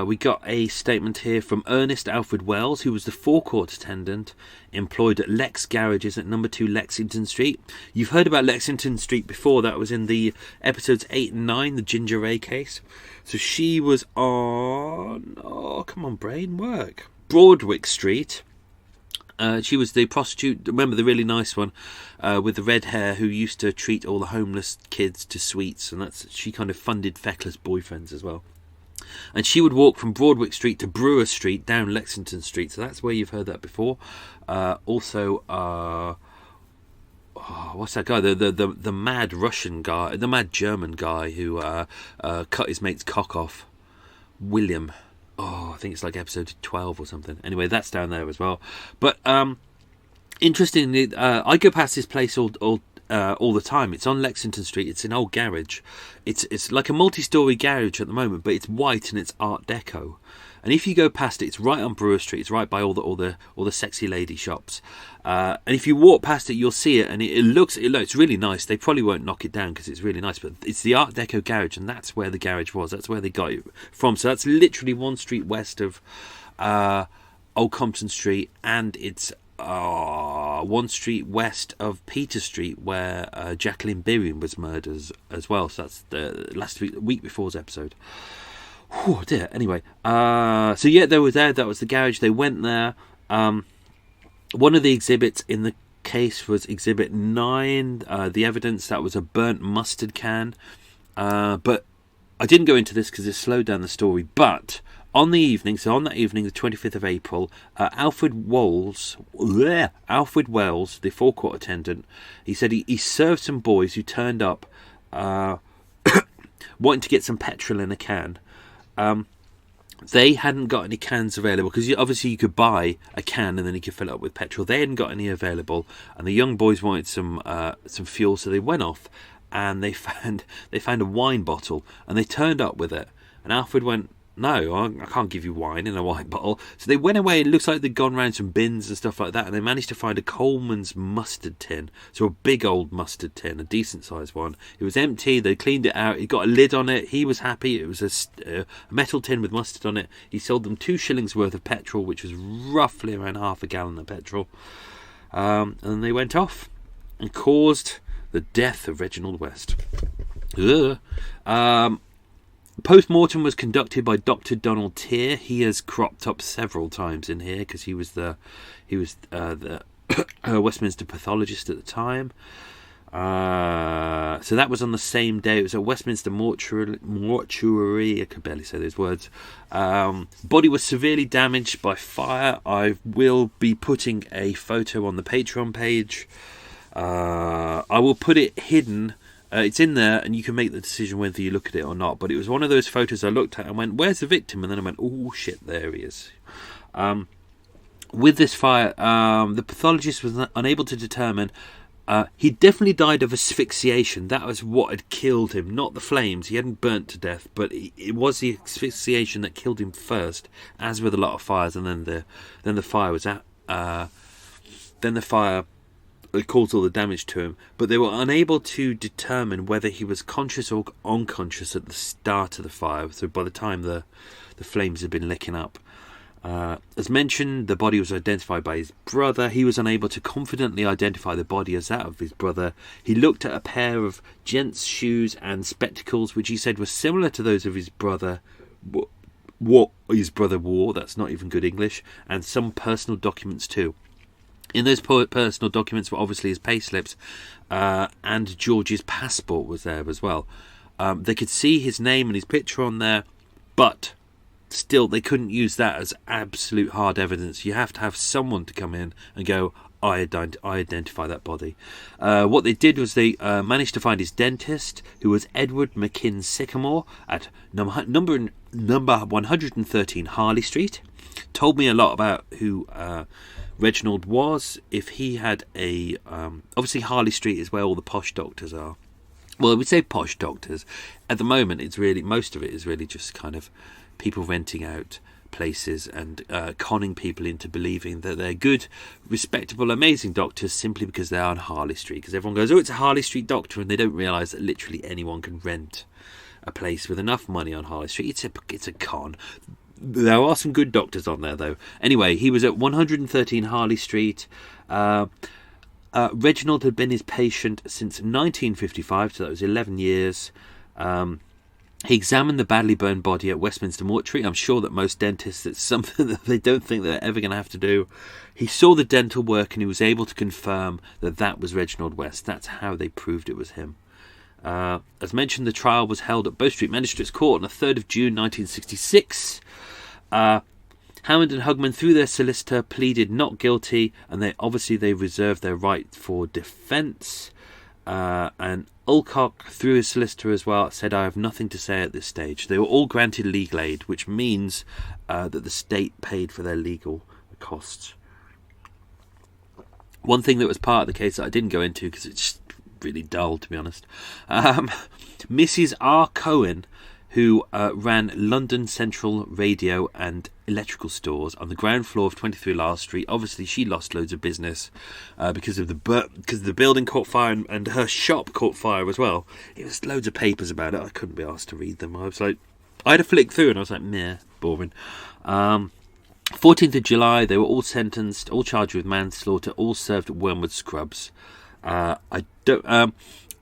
we got a statement here from Ernest Alfred Wells, who was the forecourt attendant employed at Lex Garages at number 2 Lexington Street. You've heard about Lexington Street before. That was in the episodes 8 and 9, the Ginger Ray case. So she was on, oh come on brain, work, Broadwick Street. She was the prostitute, remember the really nice one with the red hair, who used to treat all the homeless kids to sweets, and she kind of funded feckless boyfriends as well. And she would walk from Broadwick Street to Brewer Street down Lexington Street, so that's where you've heard that before. Also, what's that guy? The mad Russian guy, the mad German guy who cut his mate's cock off, William. I think it's like episode 12 or something. Anyway, that's down there as well. But interestingly, I go past this place all the time. It's on Lexington Street. It's an old garage. It's like a multi-story garage at the moment, but it's white and it's Art Deco. And if you go past it, it's right on Brewer Street. It's right by all the sexy lady shops. And if you walk past it, you'll see it, and it looks really nice. They probably won't knock it down because it's really nice. But it's the Art Deco garage, and that's where the garage was. That's where they got it from. So that's literally 1 street west of Old Compton Street, and it's 1 street west of Peter Street, where Jacqueline Birion was murdered as well. So that's the week before's episode. Oh dear. Anyway, so yeah, they were there. That was the garage. They went there. One of the exhibits in the case was Exhibit 9. The evidence, that was a burnt mustard can. But I didn't go into this because it slowed down the story. But on that evening, the 25th of April, Alfred Wells, the forecourt attendant, he said he served some boys who turned up wanting to get some petrol in a can. They hadn't got any cans available, because obviously you could buy a can and then you could fill it up with petrol. They hadn't got any available, and the young boys wanted some fuel, so they went off and they found a wine bottle, and they turned up with it. And Alfred went, "No, I can't give you wine in a wine bottle." So they went away. It looks like they'd gone around some bins and stuff like that, and they managed to find a Coleman's mustard tin. So a big old mustard tin, a decent sized one. It was empty. They cleaned it out. It got a lid on it. He was happy. It was a metal tin with mustard on it. He sold them 2 shillings worth of petrol, which was roughly around half a gallon of petrol. And then they went off and caused the death of Reginald West. Post-mortem was conducted by Dr. Donald Tier. He has cropped up several times in here because he was the Westminster pathologist at the time. So that was on the same day. It was at Westminster mortuary. I could barely say those words. Body was severely damaged by fire. I will be putting a photo on the Patreon page. I will put it hidden. It's in there, and you can make the decision whether you look at it or not. But it was one of those photos I looked at and went, "Where's the victim?" And then I went, "Oh shit, there he is." With this fire, the pathologist was unable to determine. He definitely died of asphyxiation. That was what had killed him, not the flames. He hadn't burnt to death, but it was the asphyxiation that killed him first, as with a lot of fires. And then the fire was then the fire caused all the damage to him. But they were unable to determine whether he was conscious or unconscious at the start of the fire. So by the time the flames had been licking up. As mentioned, the body was identified by his brother. He was unable to confidently identify the body as that of his brother. He looked at a pair of gents' shoes and spectacles, which he said were similar to those of his brother. What his brother wore, that's not even good English, and some personal documents too. In those personal documents were obviously his payslips, and George's passport was there as well. They could see his name and his picture on there, but still, they couldn't use that as absolute hard evidence. You have to have someone to come in and go, I identify that body. What they did was they managed to find his dentist, who was Edward McKinn Sycamore, at number 113 Harley Street. Told me a lot about who Reginald was. If he had a... obviously, Harley Street is where all the posh doctors are. Well, we say posh doctors. At the moment, it's really... most of it is really just kind of people renting out places and conning people into believing that they're good, respectable, amazing doctors simply because they're on Harley Street. Because everyone goes, oh, it's a Harley Street doctor, and they don't realise that literally anyone can rent a place with enough money on Harley Street. It's a con. There are some good doctors on there, though. Anyway, he was at 113 Harley Street. Reginald had been his patient since 1955, so that was 11 years. He examined the badly burned body at Westminster mortuary. I'm sure that most dentists, it's something that they don't think they're ever going to have to do. He saw the dental work and he was able to confirm that that was Reginald West. That's how they proved it was him. As mentioned, the trial was held at Bow Street Magistrates Court on the 3rd of June 1966. Hammond and Hugman, through their solicitor, pleaded not guilty, and they reserved their right for defence. And Alcock, through his solicitor as well, said, I have nothing to say at this stage. They were all granted legal aid, which means that the state paid for their legal costs. One thing that was part of the case that I didn't go into because it's just really dull, to be honest. Mrs. R. Cohen, who ran London Central Radio and Electrical Stores on the ground floor of 23 Lyle Street. Obviously, she lost loads of business because the building caught fire and her shop caught fire as well. It was loads of papers about it. I couldn't be asked to read them. I had to flick through and I was like, meh, boring. 14th of July, they were all sentenced, all charged with manslaughter, all served at Wormwood Scrubs.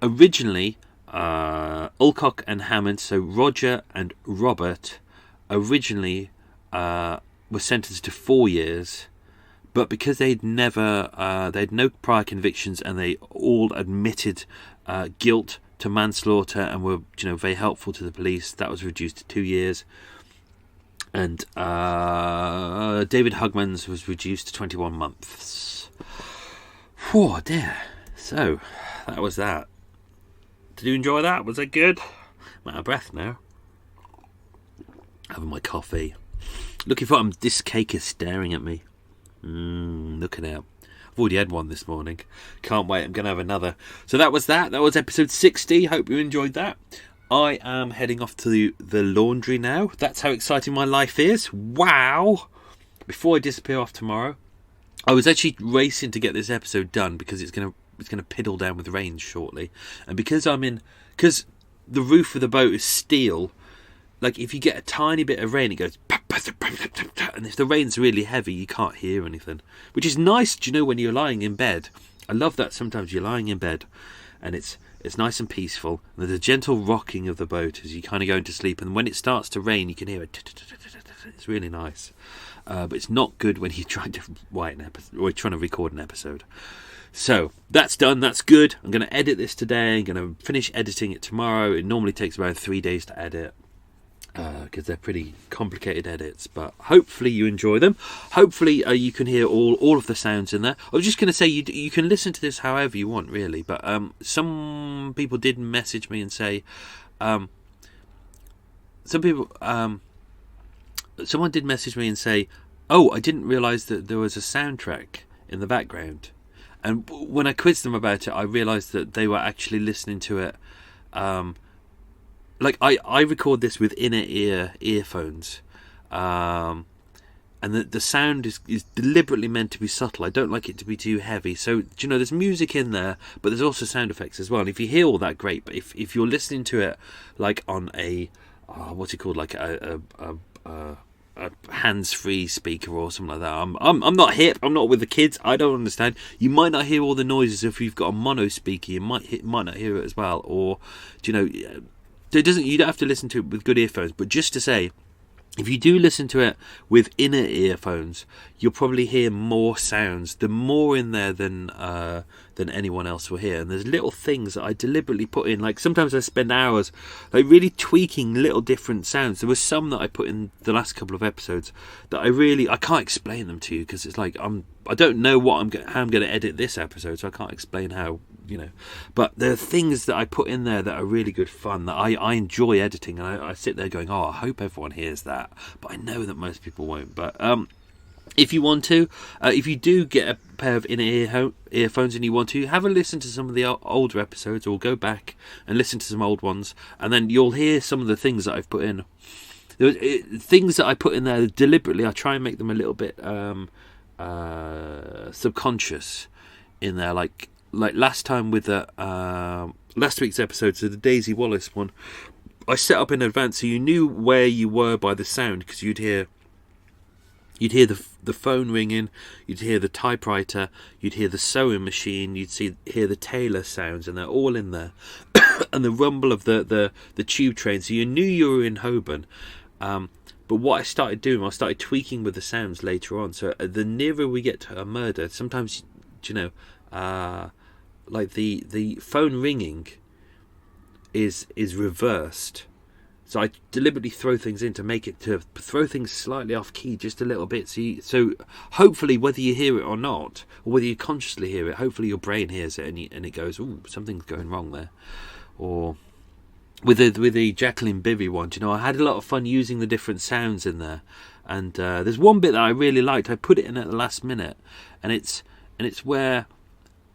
Originally, Alcock and Hammond, so Roger and Robert, originally were sentenced to 4 years, but because they had no prior convictions and they all admitted guilt to manslaughter and were very helpful to the police, that was reduced to 2 years. And David Hugman's was reduced to 21 months. Oh dear. So that was that. Did you enjoy that? Was that good? I'm out of breath now. Having my coffee. Looking for this cake is staring at me. Look at it. I've already had one this morning. Can't wait. I'm going to have another. So that was that. That was episode 60. Hope you enjoyed that. I am heading off to the laundry now. That's how exciting my life is. Wow. Before I disappear off tomorrow, I was actually racing to get this episode done because it's going to piddle down with rain shortly, and because the roof of the boat is steel, like if you get a tiny bit of rain, it goes, and if the rain's really heavy, you can't hear anything, which is nice. Do you know when you're lying in bed? I love that. Sometimes you're lying in bed, and it's nice and peaceful. And there's a gentle rocking of the boat as you kind of go into sleep, and when it starts to rain, you can hear it. It's really nice, but it's not good when you're trying to write an episode or trying to record an episode. So that's done. That's good. I'm going to edit this today. I'm going to finish editing it tomorrow. It normally takes around 3 days to edit because they're pretty complicated edits. But hopefully you enjoy them. Hopefully you can hear all of the sounds in there. I was just going to say you can listen to this however you want, really. But some people did message me and say, someone did message me and say, oh, I didn't realise that there was a soundtrack in the background. And when I quizzed them about it, I realised that they were actually listening to it. Like I record this with inner ear earphones, and the sound is deliberately meant to be subtle. I don't like it to be too heavy. So there's music in there, but there's also sound effects as well. And if you hear all that, great. But if you're listening to it like on a what's it called, like a hands-free speaker or something like that. I'm not hip. I'm not with the kids. I don't understand. You might not hear all the noises if you've got a mono speaker. You might not hear it as well. Or you don't have to listen to it with good earphones. But just to say, if you do listen to it with inner earphones, you'll probably hear more sounds. They're more in there than anyone else will hear. And there's little things that I deliberately put in. Like sometimes I spend hours like really tweaking little different sounds. There were some that I put in the last couple of episodes that I can't explain them to you because it's like I don't know how I'm going to edit this episode, so I can't explain how. But there are things that I put in there that are really good fun that I enjoy editing, and I sit there going, oh, I hope everyone hears that, but I know that most people won't. But if you want to, if you do get a pair of inner earphones and you want to, have a listen to some of the older episodes, or go back and listen to some old ones, and then you'll hear some of the things that I've put in. Things that I put in there deliberately, I try and make them a little bit subconscious in there, like last time with the last week's episode, so the Daisy Wallace one, I set up in advance so you knew where you were by the sound, because you'd hear the phone ringing, you'd hear the typewriter, you'd hear the sewing machine, hear the tailor sounds, and they're all in there, and the rumble of the tube train, so you knew you were in Holborn. But what I started doing, I started tweaking with the sounds later on. So the nearer we get to a murder, sometimes like the phone ringing is reversed. So I deliberately throw things in to throw things slightly off key just a little bit. So hopefully, whether you hear it or not, or whether you consciously hear it, hopefully your brain hears it and it goes, ooh, something's going wrong there. Or with the Jacqueline Bivy one, I had a lot of fun using the different sounds in there. And there's one bit that I really liked. I put it in at the last minute, and it's where,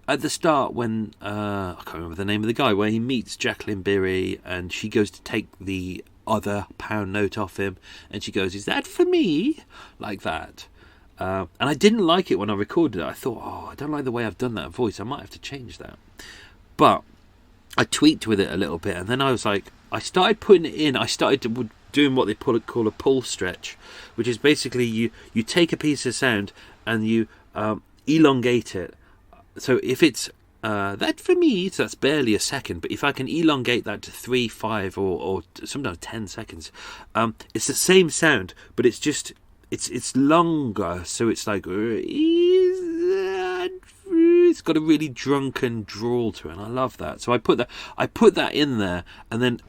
at the start, when I can't remember the name of the guy, where he meets Jacqueline Birry and she goes to take the other pound note off him, and she goes, "Is that for me?" like that. And I didn't like it when I recorded it. I thought, I don't like the way I've done that voice. I might have to change that. But I tweaked with it a little bit, and then I was like, I started putting it in. I started doing what they call a pull stretch, which is basically you take a piece of sound and you elongate it. So if it's that for me, so that's barely a second, but if I can elongate that to 3, 5, or sometimes 10 seconds, it's the same sound, but it's just it's longer. So it's like, it's got a really drunken drawl to it, and I love that. So I put that in there, and then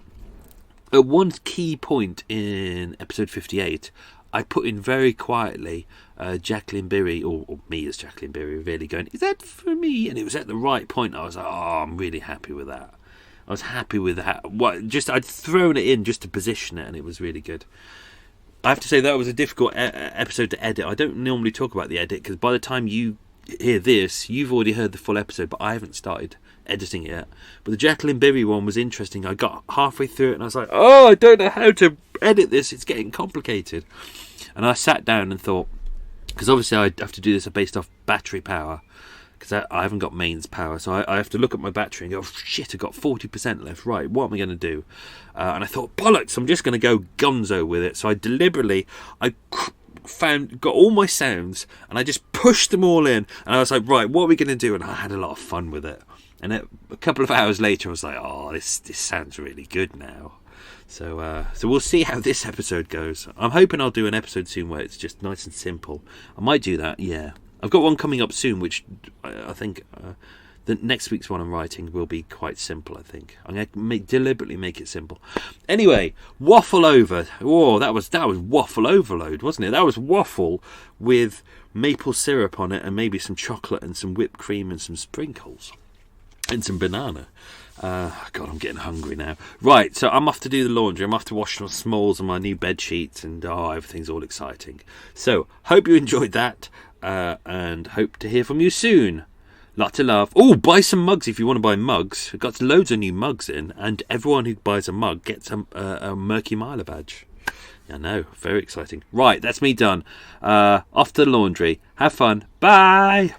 at one key point in episode 58, I put in very quietly Jacqueline Birry, or me as Jacqueline Birry, really going, "Is that for me?" And it was at the right point. I was like, I'm really happy with that. I was happy with that. I'd thrown it in just to position it, and it was really good. I have to say that was a difficult episode to edit. I don't normally talk about the edit, because by the time you hear this, you've already heard the full episode, but I haven't started editing it yet. But the Jacqueline Birry one was interesting. I got halfway through it, and I was like, I don't know how to edit this. It's getting complicated. And I sat down and thought, because obviously I have to do this based off battery power, because I haven't got mains power, so I have to look at my battery and go, shit, I've got 40% left, right, what am I going to do? And I thought, bollocks, I'm just going to go gunzo with it. So I deliberately, got all my sounds, and I just pushed them all in, and I was like, right, what are we going to do? And I had a lot of fun with it. And a couple of hours later, I was like, this sounds really good now. So we'll see how this episode goes. I'm hoping I'll do an episode soon where it's just nice and simple. I might do that, yeah. I've got one coming up soon, which I think the next week's one I'm writing will be quite simple, I think. I'm going to deliberately make it simple. Anyway, waffle over. Oh, that was waffle overload, wasn't it? That was waffle with maple syrup on it and maybe some chocolate and some whipped cream and some sprinkles and some banana. God, I'm getting hungry now. Right, so I'm off to do the laundry. I'm off to wash some smalls on my new bed sheets, and everything's all exciting. So, hope you enjoyed that, and hope to hear from you soon. Lot of love. Oh, buy some mugs if you want to buy mugs. We've got loads of new mugs in, and everyone who buys a mug gets a Murky Miler badge. I know, very exciting. Right, that's me done. Off to the laundry. Have fun. Bye!